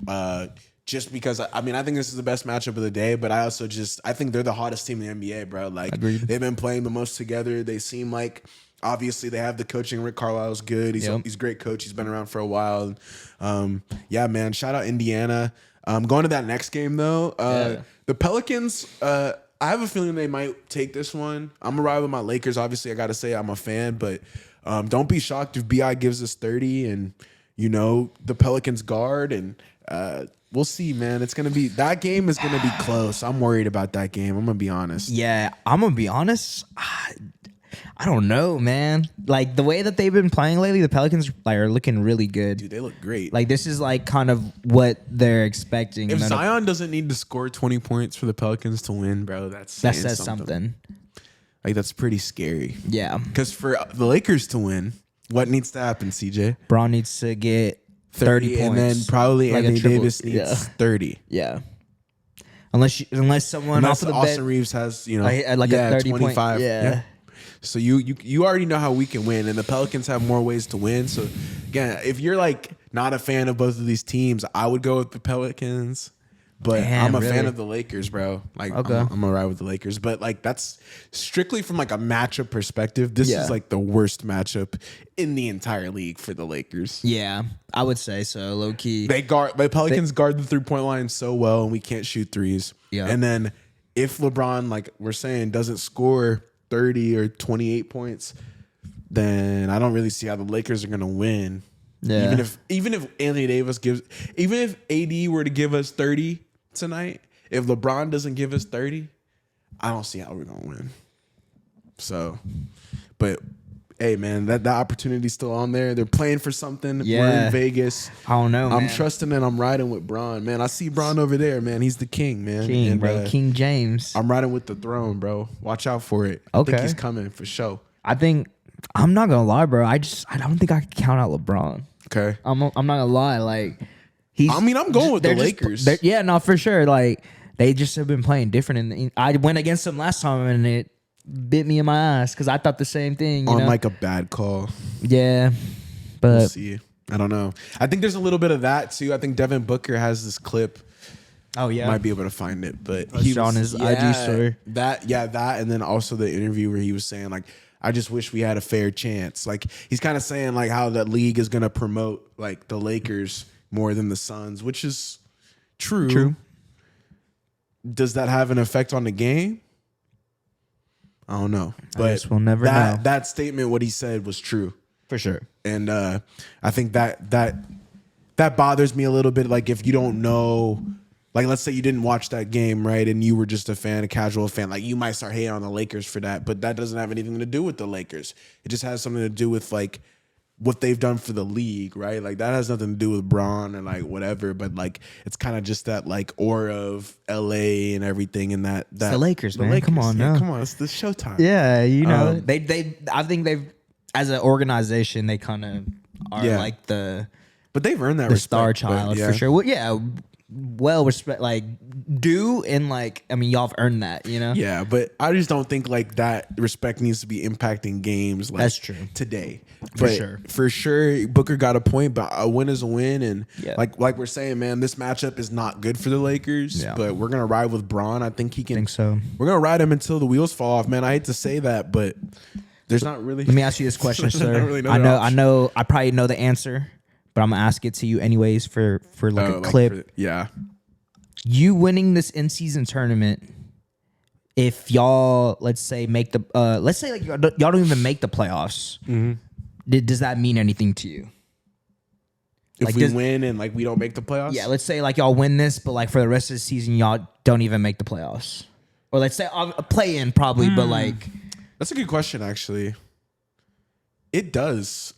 Just because I think this is the best matchup of the day, but I think they're the hottest team in the NBA, bro. Like Agreed. They've been playing the most together. They seem like obviously they have the coaching. Rick Carlisle's good. He's a great coach. He's been around for a while. Yeah, man. Shout out Indiana. Going to that next game though. The Pelicans. I have a feeling they might take this one. I'm gonna ride with my Lakers. Obviously, I gotta say I'm a fan, but don't be shocked if BI gives us 30 and the Pelicans guard and. We'll see, man. That game is gonna be close. I'm worried about that game. I'm gonna be honest. Yeah, I'm gonna be honest. I don't know, man. Like the way that they've been playing lately, the Pelicans are looking really good. Dude, they look great. Like this is like kind of what they're expecting. If Zion doesn't need to score 20 points for the Pelicans to win, bro, that says something. Like that's pretty scary. Yeah. Because for the Lakers to win, what needs to happen, CJ? Braun needs to get 30 points. And then probably like Anthony Davis needs 30. Yeah. Unless someone off of the Austin bench, Reeves has, like a 30 25. point. Yeah. So you already know how we can win, and the Pelicans have more ways to win. So again, if you're like not a fan of both of these teams, I would go with the Pelicans. But I'm a fan of the Lakers, bro. Like okay. I'm gonna ride with the Lakers. But like that's strictly from like a matchup perspective. This is like the worst matchup in the entire league for the Lakers. Yeah, I would say so. Low key, the Pelicans guard the 3-point line so well, and we can't shoot threes. Yeah, and then if LeBron, like we're saying, doesn't score 30 or 28 points, then I don't really see how the Lakers are gonna win. Yeah. Even if Anthony Davis even if AD were to give us 30 tonight, if LeBron doesn't give us 30, I don't see how we're gonna win. So, but hey, man, that opportunity's still on there. They're playing for something. Yeah. We're in Vegas. I don't know. I'm trusting and I'm riding with Bron, man. I see Bron over there, man. He's the king, man. King, bro. King James. I'm riding with the throne, bro. Watch out for it. Okay. I think he's coming for sure. I'm not gonna lie, bro. I don't think I can count out LeBron. Okay. I'm not gonna lie. Like I'm going with the Lakers. Yeah, no, for sure. Like they just have been playing different. I went against them last time and it bit me in my ass because I thought the same thing. You know? Like a bad call. Yeah, but we'll see. I don't know. I think there's a little bit of that too. I think Devin Booker has this clip. Oh yeah, might be able to find it, but he was on his IG story. That, and then also the interview where he was saying like, I just wish we had a fair chance. Like he's kind of saying like how the league is gonna promote like the Lakers more than the Suns, which is true. True. Does that have an effect on the game? I don't know, but we'll never know. That statement, what he said, was true. For sure. And I think that bothers me a little bit. Like if you don't know, like let's say you didn't watch that game, right, and you were just a casual fan, like you might start hating on the Lakers for that, but that doesn't have anything to do with the Lakers. It just has something to do with like what they've done for the league, right? Like that has nothing to do with Braun and like whatever, but like it's kind of just that like aura of LA and everything, and that it's the Lakers, man. Lakers. Come on, yeah, now. Come on, it's the showtime. Yeah, you know, I think they've as an organization they kind of are like but they've earned that the respect, star child for sure. Well, yeah. Well, respect, like, do and like, I mean, y'all have earned that, you know. Yeah, but I just don't think like that respect needs to be impacting games. Like, that's true today, for sure. Booker got a point, but a win is a win, and like we're saying, man, this matchup is not good for the Lakers. Yeah. But we're gonna ride with Braun. I think he can. I think so. We're gonna ride him until the wheels fall off, man. I hate to say that, but there's not really. Let me ask you this question, sir. I know. I probably know the answer. But I'm gonna ask it to you anyways for like a clip. You winning this in-season tournament, if y'all let's say make the let's say like y'all don't even make the playoffs, does that mean anything to you? If like we win and like we don't make the playoffs? Yeah, let's say like y'all win this, but like for the rest of the season y'all don't even make the playoffs. Or let's say a play in probably, but like that's a good question actually. It does.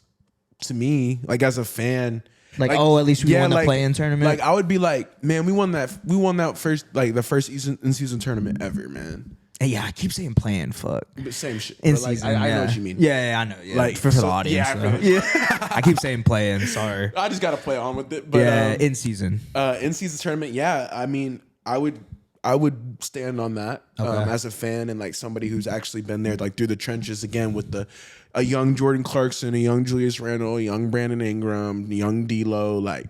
To me, like as a fan, like at least we won the play-in tournament. Like I would be like, man, we won that first, like the first in-season tournament ever, man. Hey, yeah, I keep saying play-in, fuck. But same shit. In but like, season, I know what you mean. Yeah, I know. Yeah, like for the audience. I keep saying play-in. Sorry, I just gotta play on with it. But in season tournament. Yeah, I mean, I would stand on that as a fan and like somebody who's actually been there, like through the trenches again with a young Jordan Clarkson, a young Julius Randle, a young Brandon Ingram, a young D'Lo. Like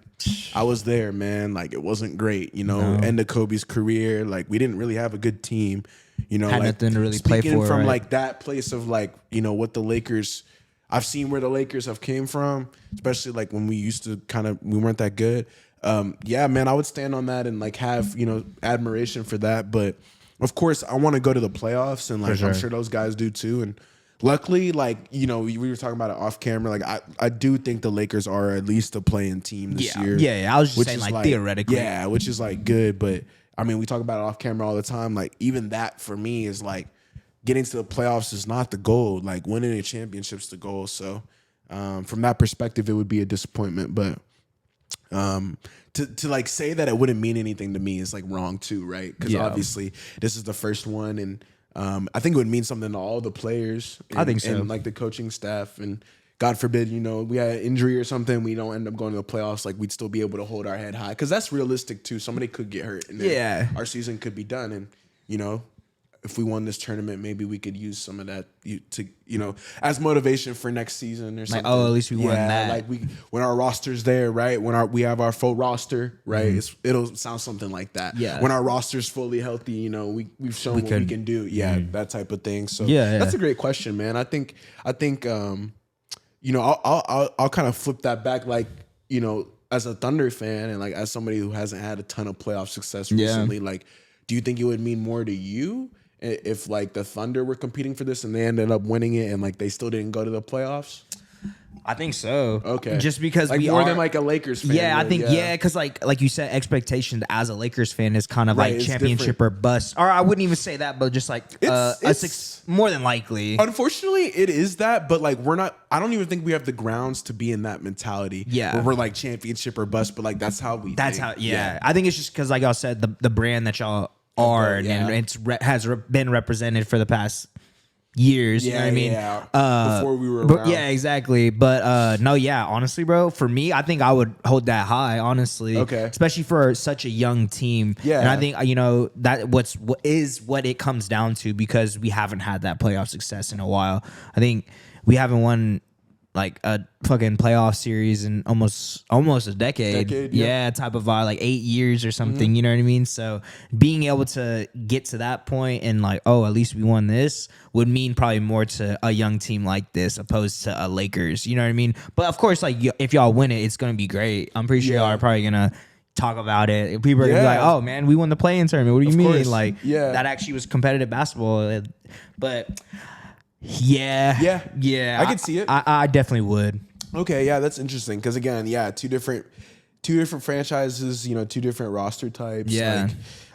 I was there, man. Like it wasn't great, you know. End of Kobe's career, like we didn't really have a good team, you know. Had like nothing to really play for. From like that place of like, you know, what the Lakers. I've seen where the Lakers have came from, especially like when we used to we weren't that good. Yeah, man, I would stand on that and like have, you know, admiration for that. But of course, I want to go to the playoffs, and like I'm sure those guys do too. And luckily, like, you know, we were talking about it off camera. Like I do think the Lakers are at least a playing team this year. Yeah, I was just saying like theoretically. Yeah, which is like good. But I mean, we talk about it off camera all the time. Like even that for me is like getting to the playoffs is not the goal. Like winning a championship's the goal. So from that perspective, it would be a disappointment. But to like say that it wouldn't mean anything to me is like wrong too, right? Because obviously this is the first one, and I think it would mean something to all the players. And, I think so, and like the coaching staff, and God forbid, you know, we had an injury or something, we don't end up going to the playoffs. Like we'd still be able to hold our head high, because that's realistic too. Somebody could get hurt, and then our season could be done, and you know. If we won this tournament, maybe we could use some of that to, you know, as motivation for next season or something. Like, at least we won that. Like when our roster's there, right? When we have our full roster, right? It'll sound something like that. Yeah. When our roster's fully healthy, you know, we've shown what we can do. Yeah, that type of thing. So that's a great question, man. I think, you know, I'll kind of flip that back, like, you know, as a Thunder fan and like as somebody who hasn't had a ton of playoff success recently, like, do you think it would mean more to you if like the Thunder were competing for this and they ended up winning it and like they still didn't go to the playoffs? I think so. Okay. Just because like more than like a Lakers fan. Yeah, I think because like you said, expectations as a Lakers fan is kind of like championship different. Or bust. Or I wouldn't even say that, but just like it's more than likely. Unfortunately, it is that, but like we're not. I don't even think we have the grounds to be in that mentality. Yeah, where we're like championship or bust, but like that's how we. That's think. how. Yeah, I think it's just because like y'all said, the brand that y'all are and it's has been represented for the past years, you know what I mean? Before we were around. Yeah, exactly. But no, yeah, honestly, bro, for me, I think I would hold that high, honestly. Okay. Especially for such a young team. Yeah. And I think, you know, that what it comes down to, because we haven't had that playoff success in a while. I think we haven't won like a fucking playoff series in almost a decade. Yeah, type of vibe, like 8 years or something, you know what I mean? So being able to get to that point and like, oh, at least we won this would mean probably more to a young team like this opposed to a Lakers, you know what I mean? But of course, like if y'all win it, it's going to be great. I'm pretty sure y'all are probably going to talk about it. People are going to be like, oh man, we won the play-in tournament. What do you mean? Like that actually was competitive basketball. But Yeah. I could see it. I definitely would. Okay, yeah, that's interesting because again, two different franchises, two different roster types. Yeah. Like,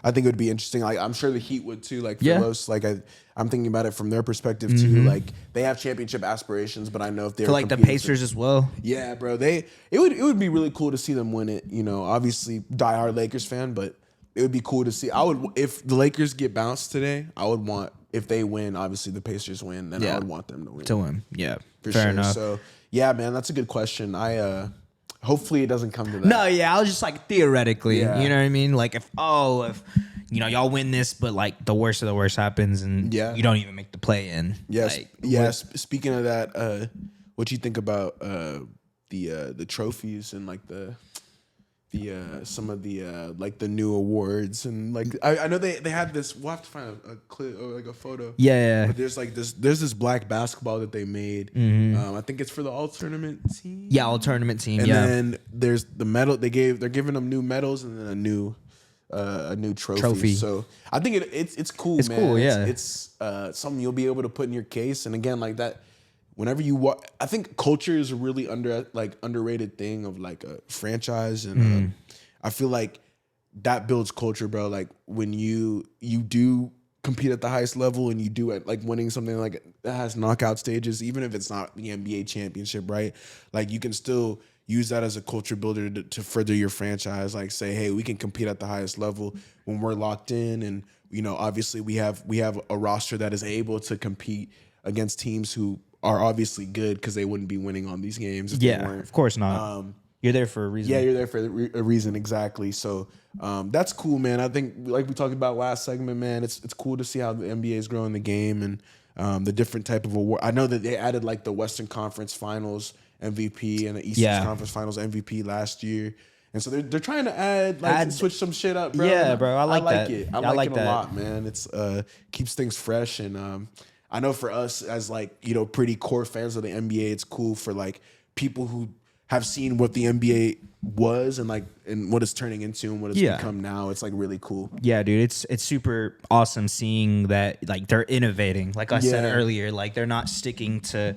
I think it would be interesting. Like, I'm sure the Heat would too. Like, for Los, like I'm thinking about it from their perspective too. Like, they have championship aspirations, but I know if they're like the Pacers as well. Yeah, bro. It would be really cool to see them win it. Obviously, diehard Lakers fan, but it would be cool to see. If the Lakers get bounced today, I would want, if they win, obviously the Pacers win, then I would want them to win. Yeah, for fair sure. enough. So yeah, man, that's a good question. Hopefully it doesn't come to that. No, yeah, I was just like theoretically, Yeah. you know what I mean? Like if y'all win this, but like the worst of the worst happens and you don't even make the play in. Yes. Like, Speaking of that, what you think about the trophies and like the some of the like the new awards and like I know they had this. We'll have to find a clip or like a photo. Yeah. But there's this black basketball that they made. I think it's for the all tournament team. Yeah, all tournament team. And then there's the medal they're giving them new medals and then a new trophy. So I think it's cool. It's man. Cool. Yeah, it's something you'll be able to put in your case. And again, like that. Whenever you I think culture is a really underrated thing of like a franchise, and I feel like that builds culture, bro. Like when you do compete at the highest level and you do it like winning something like that has knockout stages, even if it's not the NBA championship, right? Like you can still use that as a culture builder to further your franchise. Like say, hey, we can compete at the highest level when we're locked in, and obviously we have a roster that is able to compete against teams who are obviously good because they wouldn't be winning on these games if they weren't. Of course not. You're there for a reason. Yeah, you're there for a reason, exactly. So that's cool, man. I think, like we talked about last segment, man, it's cool to see how the NBA is growing the game and the different type of award. I know that they added like the Western Conference Finals MVP and the Eastern Conference Finals MVP last year. And so they're trying to add switch some shit up, bro. Yeah, bro. I like that. It. I like it a lot, man. It's keeps things fresh and I know for us as like, pretty core fans of the NBA, it's cool for like people who have seen what the NBA was and like and what it's turning into and what it's become now. It's like really cool. Yeah, dude, it's super awesome seeing that like they're innovating. Like I said earlier, like they're not sticking to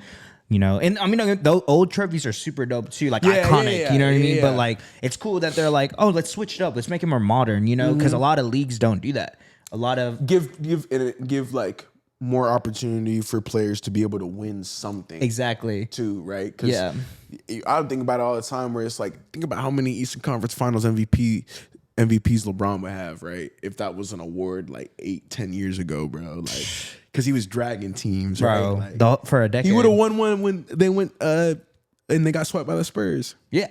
and I mean, the old trophies are super dope too, like iconic, you know what I mean? But like, it's cool that they're like, oh, let's switch it up. Let's make it more modern, because a lot of leagues don't do that. A lot of give like more opportunity for players to be able to win something. Exactly. Too, right? Because I think about it all the time where it's like, think about how many Eastern Conference Finals MVPs LeBron would have, right? If that was an award like 8-10 years ago, bro. Like, because he was dragging teams, bro, right? Like, for a decade. He would have won one when they went and they got swept by the Spurs. Yeah.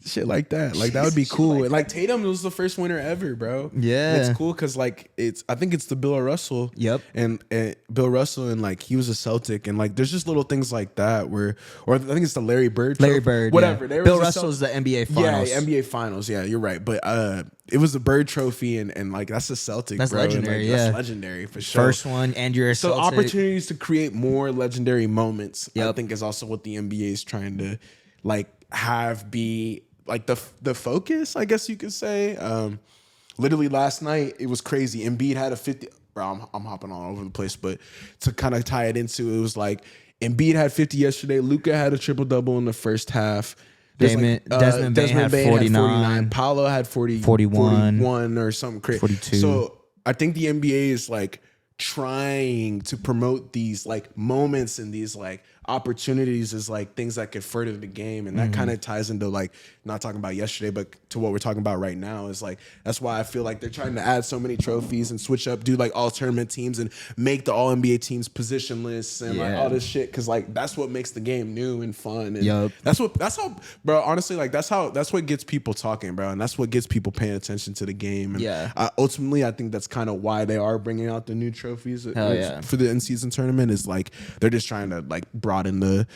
Shit like that. Like, that would be cool. And like Tatum was the first winner ever, bro. Yeah. And it's cool because like I think it's the Bill Russell. Yep. And Bill Russell and like he was a Celtic and like there's just little things like that or I think it's the Larry Bird. Whatever. Yeah. Bill Russell's the NBA Finals. Yeah, NBA Finals. Yeah, you're right. But it was the Bird Trophy and like that's the Celtic. That's bro. legendary. Like, that's legendary for sure. First one, and you're a so Celtic. Opportunities to create more legendary moments. I think is also what the NBA is trying to like have be like the focus, I guess you could say. Literally last night it was crazy. Embiid had a 50. Bro, I'm hopping all over the place, but to kind of tie it into it was like Embiid had 50 yesterday. Luka had a triple double in the first half. Desmond Bain had 49. Paolo had 41 or something crazy. 42. So I think the NBA is like trying to promote these like moments and these like opportunities as like things that could further the game, and that kind of ties into like not talking about yesterday but to what we're talking about right now is like that's why I feel like they're trying to add so many trophies and switch up, do like all tournament teams and make the all NBA teams position lists and like all this shit because like that's what makes the game new and fun, and that's how bro, honestly, like that's what gets people talking, bro, and that's what gets people paying attention to the game, and ultimately I think that's kind of why they are bringing out the new trophies for the in-season tournament is like they're just trying to like broaden the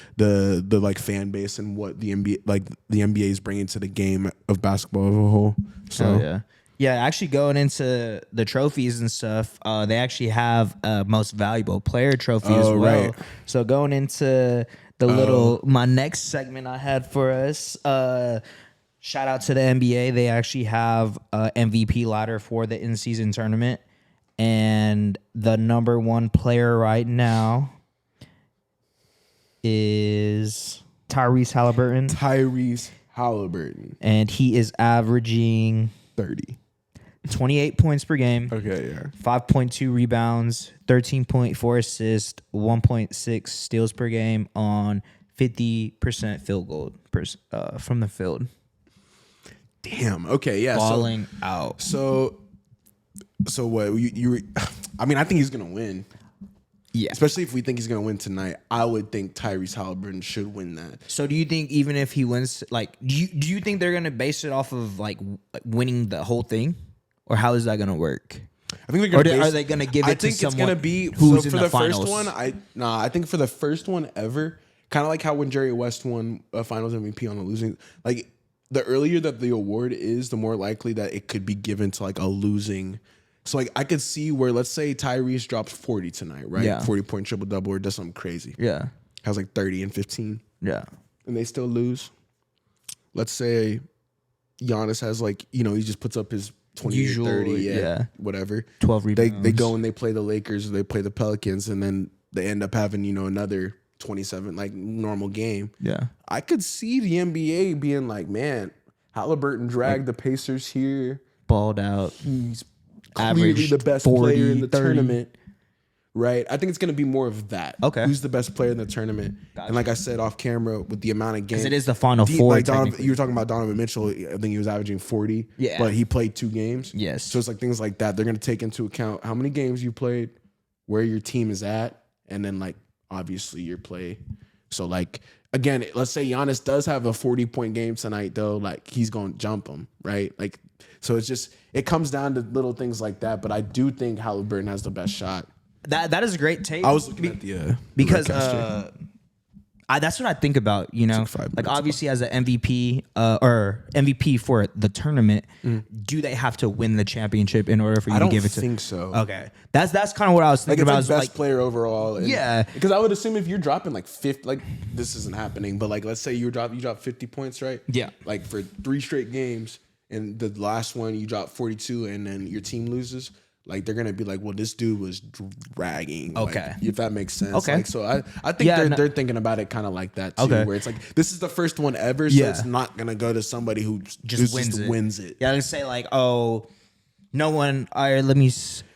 like fan base and what the NBA is bringing to the game of basketball as a whole. So actually going into the trophies and stuff, they actually have a most valuable player trophy as well. Right. So going into the my next segment I had for us, shout out to the NBA. They actually have a MVP ladder for the in-season tournament, and the number one player right now is Tyrese Halliburton. And he is averaging 28 points per game. Okay, yeah. 5.2 rebounds, 13.4 assists, 1.6 steals per game on 50% field goal from the field. Damn. Okay, yeah. Balling out. So what you I mean, I think he's gonna win. Yeah. Especially if we think he's gonna win tonight. I would think Tyrese Halliburton should win that. So do you think even if he wins, like, do you think they're gonna base it off of like winning the whole thing, or how is that gonna work? I think they're gonna. Are they gonna give it to someone? I think it's gonna be who's so in for the finals? first one. I think for the first one ever, kind of like how when Jerry West won a Finals MVP on a losing, like the earlier that the award is, the more likely that it could be given to like a losing. So like I could see where, let's say Tyrese drops 40 tonight, right? Yeah. 40-point triple-double or does something crazy. Yeah. Has like 30 and 15. Yeah. And they still lose. Let's say Giannis has like, he just puts up his 20 or 30, yeah, whatever. 12 rebounds. They go and they play the Lakers or they play the Pelicans, and then they end up having, another 27, like normal game. Yeah. I could see the NBA being like, man, Halliburton dragged the Pacers here. Balled out. He's clearly the best 40, player in the 30. tournament, right? I think it's going to be more of that. Okay. Who's the best player in the tournament? Gotcha. And like I said off camera, with the amount of games. Because it is the Final Four. Like you were talking about Donovan Mitchell. I think he was averaging 40. Yeah. But he played 2 games. Yes. So it's like things like that. They're going to take into account how many games you played, where your team is at, and then like obviously your play. So like, again, let's say Giannis does have a 40-point game tonight, though. Like he's going to jump him, right? Like, so it's just, it comes down to little things like that. But I do think Halliburton has the best shot. That is a great take. I was looking at the because that's what I think about. Like obviously as an MVP or MVP for the tournament, do they have to win the championship in order for you to give it to? I don't think so. Okay, that's kind of what I was thinking about. It's like best player overall. And, yeah, because I would assume if you're dropping like 50, like this isn't happening, but like let's say you drop 50 points, right? Yeah, like for 3 straight games, and the last one you drop 42, and then your team loses. Like they're gonna be like, well, this dude was dragging. Okay, like, if that makes sense. Okay, like, so I think they're thinking about it kind of like that too, where it's like this is the first one ever, so it's not gonna go to somebody who just wins it. Yeah, let's say like, oh, no one. All right, let me.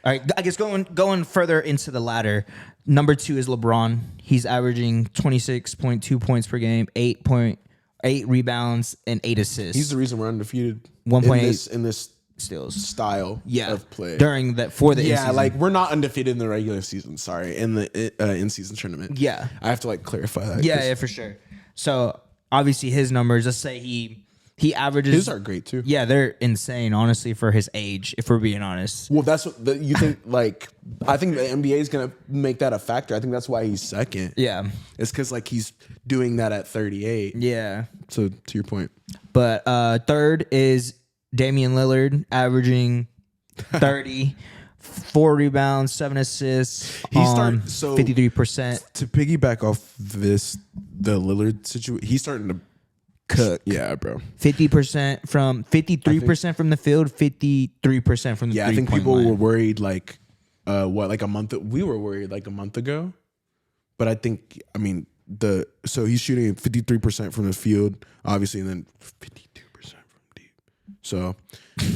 All right, I guess going further into the ladder. Number 2 is LeBron. He's averaging 26.2 points per game, 8.8 rebounds, and 8 assists. He's the reason we're undefeated. 1.8 in this steals style of play during that for the in-season. Like we're not undefeated in the regular season. Sorry, in the in-season tournament. Yeah, I have to like clarify that. Yeah, for sure. So obviously his numbers. Let's say he averages. His are great too. Yeah, they're insane. Honestly, for his age, if we're being honest. Well, that's what you think. Like, I think the NBA is gonna make that a factor. I think that's why he's second. Yeah, it's because like he's doing that at 38. Yeah. So to your point, but third is Damian Lillard, averaging 30, 4 rebounds, 7 assists, 53%. To piggyback off this, the Lillard situation, he's starting to cook. Yeah, bro. 53% from the field, 53% from the I think people were worried like like a month. We were worried like a month ago, but I mean so he's shooting 53% from the field, obviously, and then 52%. So,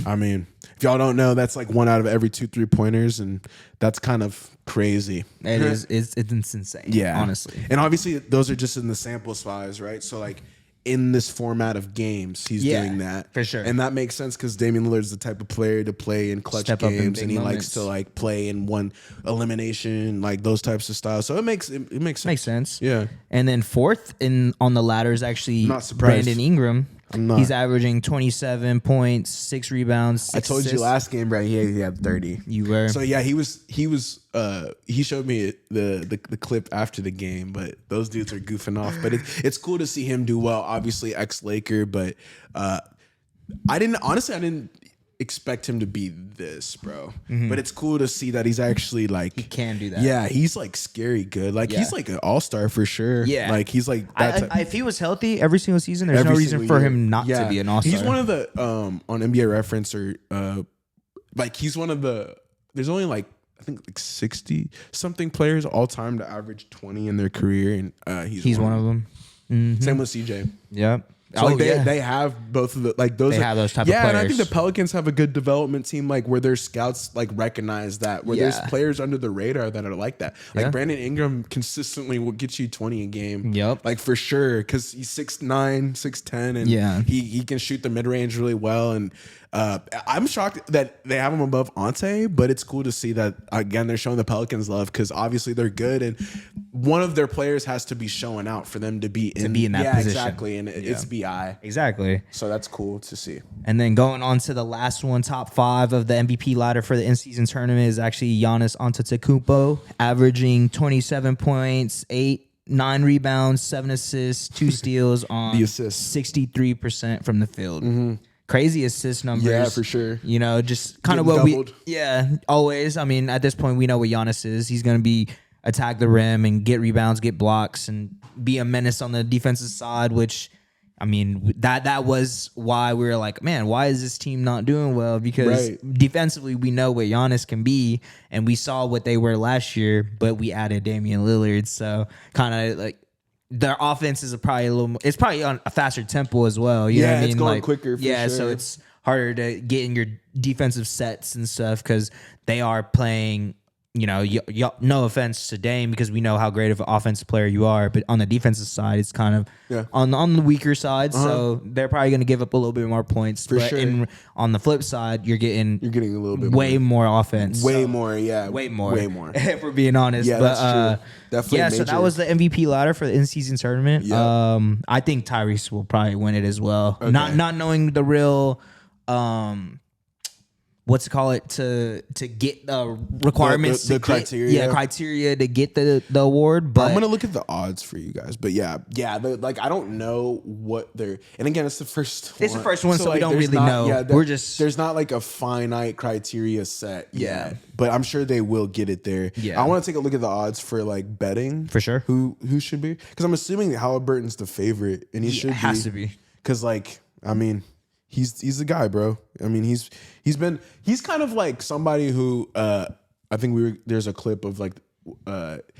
I mean, if y'all don't know, that's like 1 out of every 2 3-pointers, and that's kind of crazy. It is. It's insane. Yeah, honestly. And obviously, those are just in the sample size, right? So, like in this format of games, he's doing that for sure, and that makes sense because Damian Lillard's the type of player to play in clutch games, and he likes to like play in one elimination, like those types of styles. So it makes sense. Makes sense. Yeah. And then fourth on the ladder is actually Brandon Ingram. He's averaging 27 points, 6 rebounds, 6 I told assists. you last game, right? He had 30. You were. So yeah, he showed me the clip after the game, but those dudes are goofing off. But it's cool to see him do well. Obviously, ex-Laker, but I didn't expect him to be this, bro. Mm-hmm. But it's cool to see that he's actually like he can do that. Yeah, he's like scary good. Like he's like an all-star for sure. Yeah, like he's like that if he was healthy every single season, there's no reason for him not to be an all-star. He's one of the on NBA Reference or like he's one of the. There's only like I think like 60 something players all time to average 20 in their career, and he's one of them. Mm-hmm. Same with CJ. Yep. So they have both of the like those. They have those type of players. Yeah, and I think the Pelicans have a good development team, like where their scouts like recognize that, where there's players under the radar that are like that. Like Brandon Ingram consistently will get you 20 a game. Yep, like for sure, because he's 6'9", 6'10", and he can shoot the mid range really well. And I'm shocked that they have him above Ante, but it's cool to see that again they're showing the Pelicans love because obviously they're good, and one of their players has to be showing out for them to be in that position. Exactly, and it's BI exactly. So that's cool to see. And then going on to the last one, top 5 of the MVP ladder for the in-season tournament is actually Giannis Antetokounmpo, averaging 27 points, 9 rebounds, 7 assists, 2 steals on the assists. 63% from the field. Mm-hmm. Crazy assist numbers. Yeah, for sure. You know, just kind of what doubled. Always. I mean, at this point, we know what Giannis is. He's going to be attack the rim and get rebounds, get blocks, and be a menace on the defensive side, which, I mean, that was why we were like, man, why is this team not doing well? Because defensively, we know what Giannis can be, and we saw what they were last year, but we added Damian Lillard. So kind of like, their offense is probably a little more, it's probably on a faster tempo as well. You know what I mean? It's going quicker for sure. So it's harder to get in your defensive sets and stuff because they are playing, you know, no offense to Dame because we know how great of an offensive player you are, but on the defensive side, it's kind of on the weaker side. So they're probably going to give up a little bit more points. For sure. On the flip side, you're getting a little bit way more offense. Way more. Way more. If we're being honest. Yeah, that's true. Definitely. Yeah, so that was the MVP ladder for the in-season tournament. Yeah. I think Tyrese will probably win it as well. Okay. Not knowing the real. What's it call it to get the requirements, the criteria, criteria to get the award. But I'm gonna look at the odds for you guys. But like I don't know what they're. And again, it's the first. It's the first one, so we don't really know. Yeah, there's not like a finite criteria set. Yet, but I'm sure they will get it there. Yeah, I want to take a look at the odds for like betting for sure. Who should be? Because I'm assuming that Halliburton's the favorite, and he has to be. Because like I mean. He's the guy, bro. I mean, he's kind of like somebody who I think there's a clip of like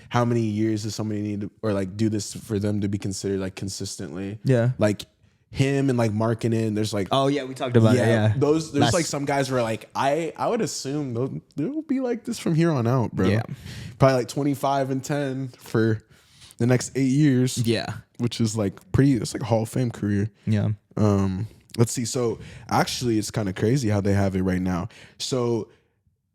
how many years does somebody need to, or like do this for them to be considered like consistently. Yeah. Like him and like Markkanen, there's like we talked about it. Yeah. There's like some guys where like I would assume they'll be like this from here on out, bro. Yeah. Probably like 25-10 for the next 8 years. Yeah. Which is like it's like a Hall of Fame career. Yeah. Let's see. So actually, it's kind of crazy how they have it right now. So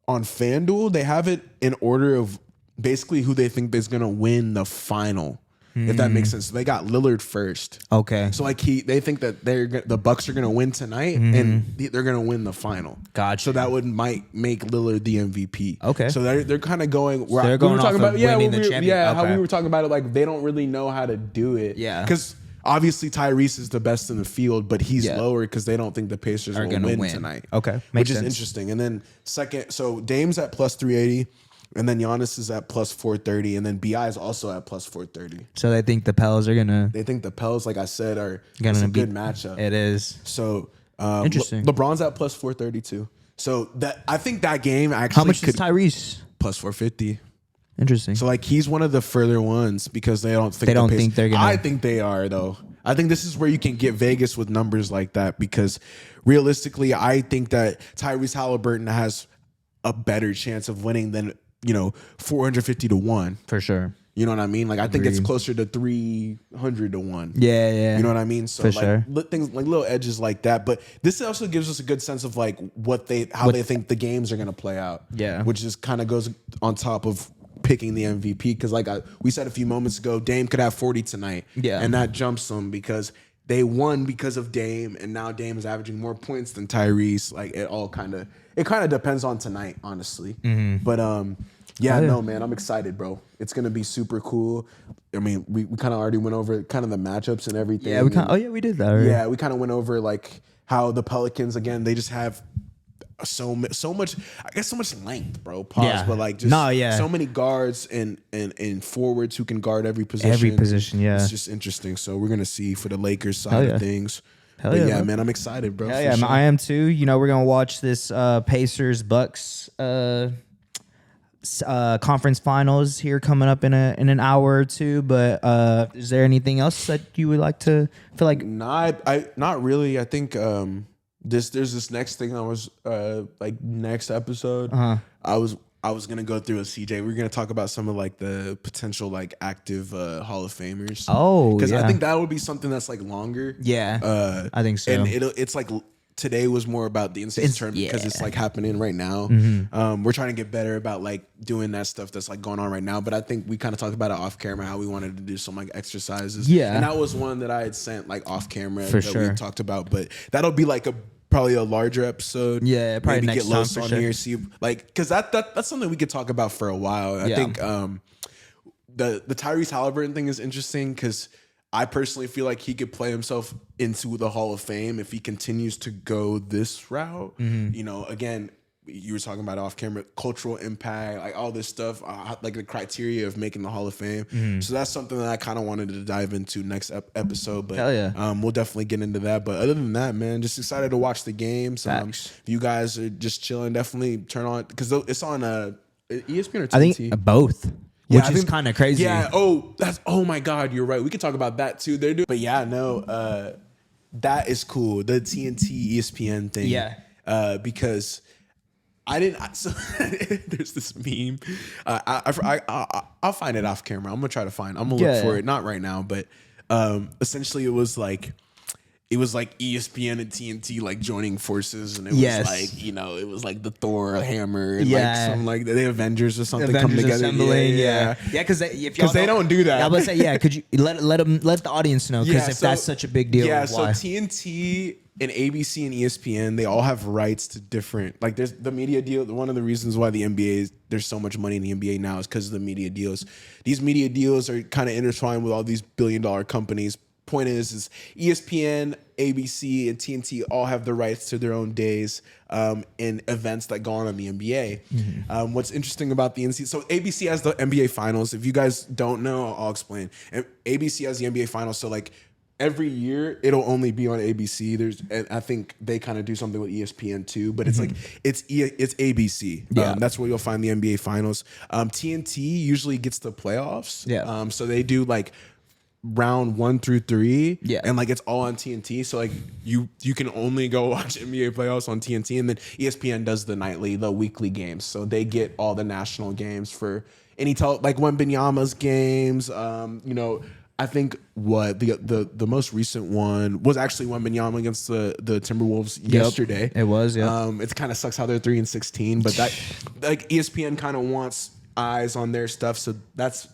on FanDuel, they have it in order of basically who they think is going to win the final, if that makes sense. So they got Lillard first. Okay. So like they think that the Bucks are going to win tonight and they're going to win the final. Gotcha. So that might make Lillard the MVP. Okay. So they're kind of going. So they're going off of winning the championship. How we were talking about it, like they don't really know how to do it. Yeah. Because obviously, Tyrese is the best in the field, but he's lower because they don't think the Pacers will win tonight. Okay, which is interesting. And then second, so Dame's at plus 380, and then Giannis is at plus 430, and then BI is also at plus 430. So they think the Pels are gonna. They think the Pels, like I said, are a good matchup. It is. So interesting. LeBron's at plus 432. So I think that game actually. How much is Tyrese? Plus 450. Interesting. So like he's one of the further ones because they don't think they're gonna. I think they are though. I think this is where you can get Vegas with numbers like that because realistically, I think that Tyrese Halliburton has a better chance of winning than 450 to 1 for sure. You know what I mean? Like I think it's closer to 300 to 1. Yeah. You know what I mean? So things like little edges like that. But this also gives us a good sense of like how they think the games are gonna play out. Yeah, which just kind of goes on top of picking the MVP because like we said a few moments ago, Dame could have 40 tonight. Yeah. And that jumps them because they won because of Dame, and now Dame is averaging more points than Tyrese. Like it kind of depends on tonight, honestly. Mm-hmm. But no, man, I'm excited, bro. It's gonna be super cool. I mean, we kind of already went over kind of the matchups and everything. Yeah, we did that. Right? Yeah, we kind of went over like how the Pelicans again, they just have so much, I guess so much length, bro. But like just so many guards and forwards who can guard every position. Yeah. It's just interesting. So we're gonna see for the Lakers side of things. But man, I'm excited, bro. Sure. I am too. We're gonna watch this Pacers Bucks conference finals here coming up in an hour or two. But is there anything else that you would like to feel like? Not really. I think there's this next thing I was like next episode. I was gonna go through with CJ. We're gonna talk about some of like the potential like active Hall of Famers. Oh, because I think that would be something that's like longer. Yeah, I think so. And it's like today was more about the in-season tournament because it's like happening right now. We're trying to get better about like doing that stuff that's like going on right now. But I think we kind of talked about it off camera how we wanted to do some like exercises. Yeah, and that was one that I had sent like off camera for that sure. we talked about. But that'll be like probably a larger episode. Yeah, probably maybe next get Los time on for sure. here, see like because that's something we could talk about for a while. I think the Tyrese Halliburton thing is interesting because I personally feel like he could play himself into the Hall of Fame if he continues to go this route. You know, again, you were talking about off camera, cultural impact, like all this stuff, like the criteria of making the Hall of Fame. So that's something that I kind of wanted to dive into next episode. But hell yeah. We'll definitely get into that. But other than that, man, just excited to watch the games. If you guys are just chilling, definitely turn on because it's on ESPN or TNT. I think both. Which is kind of crazy. Yeah. Oh my God. You're right. We could talk about that too. They're doing, but yeah, no, that is cool. The TNT ESPN thing. Yeah. Because I didn't. So there's this meme. I'll find it off camera. I'm gonna try to find. I'm gonna look for it. Not right now, but essentially it was like ESPN and TNT like joining forces, and it was like, you know, it was like the Thor hammer and like some like the Avengers or something come together. Yeah, because they don't do that. I was say, yeah. Could you let the audience know? Because if that's such a big deal, yeah. Why? So TNT and ABC and ESPN, they all have rights to different. Like there's the media deal. One of the reasons why the NBA there's so much money in the NBA now is because of the media deals. These media deals are kind of intertwined with all these billion-dollar companies. Point is ESPN, ABC, and TNT all have the rights to their own days in events that go on in the NBA. What's interesting about the NC, so ABC has the NBA Finals. If you guys don't know, I'll explain. ABC has the NBA Finals, so like every year it'll only be on ABC. And I think they kind of do something with ESPN too, but it's like it's ABC. Yeah, that's where you'll find the NBA Finals. TNT usually gets the playoffs. Yeah, so they do like round 1 through 3, and like it's all on TNT. So like you can only go watch NBA playoffs on TNT, and then ESPN does the weekly games. So they get all the national games for any like Wembanyama's games. You know, I think what the most recent one was actually Wembanyama against the Timberwolves yesterday. It was, it kind of sucks how they're 3-16, but that like ESPN kind of wants eyes on their stuff, so that's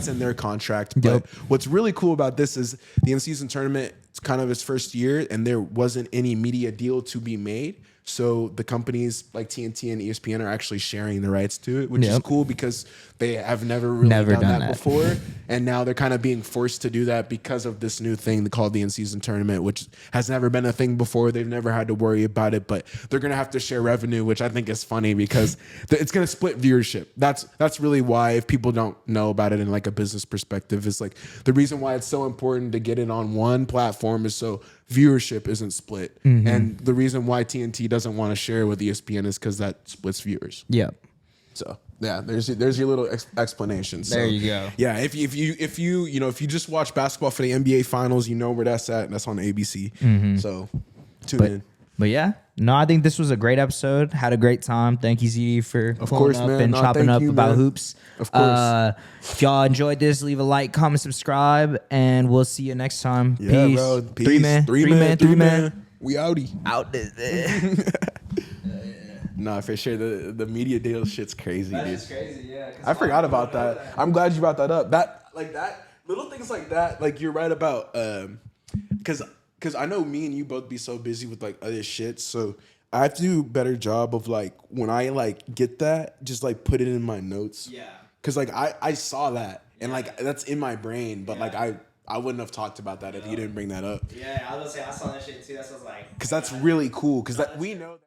in their contract. But what's really cool about this is the in-season tournament, it's kind of its first year, and there wasn't any media deal to be made. So the companies like TNT and ESPN are actually sharing the rights to it, which is cool because they have never really done that before. And now they're kind of being forced to do that because of this new thing called the in-season tournament, which has never been a thing before. They've never had to worry about it, but they're going to have to share revenue, which I think is funny because it's going to split viewership. That's really why, if people don't know about it in like a business perspective, is like the reason why it's so important to get it on one platform is so viewership isn't split. And the reason why TNT doesn't want to share with ESPN is because that splits viewers. So yeah, there's your little explanation. So, there you go. Yeah, if you just watch basketball for the NBA Finals, you know where that's at, and that's on ABC. So tune in. But yeah, no, I think this was a great episode. Had a great time. Thank you, ZD, for pulling up and chopping up about hoops. Of course. If y'all enjoyed this, leave a like, comment, subscribe, and we'll see you next time. Yeah, Peace. bro. Peace. Three man. We outie. Out this. Nah, for sure. The media deal shit's crazy, dude. That's crazy, yeah. I forgot about that. I'm glad you brought that up. That little things like that, like you're right about, because I know me and you both be so busy with like other shit, so I have to do a better job of like when I like get that, just like put it in my notes. Yeah. Because like I saw that and like that's in my brain, but like I wouldn't have talked about that if you didn't bring that up. Yeah, I was gonna say I saw that shit too. That's what I was like. Because that's really cool. Because that we know.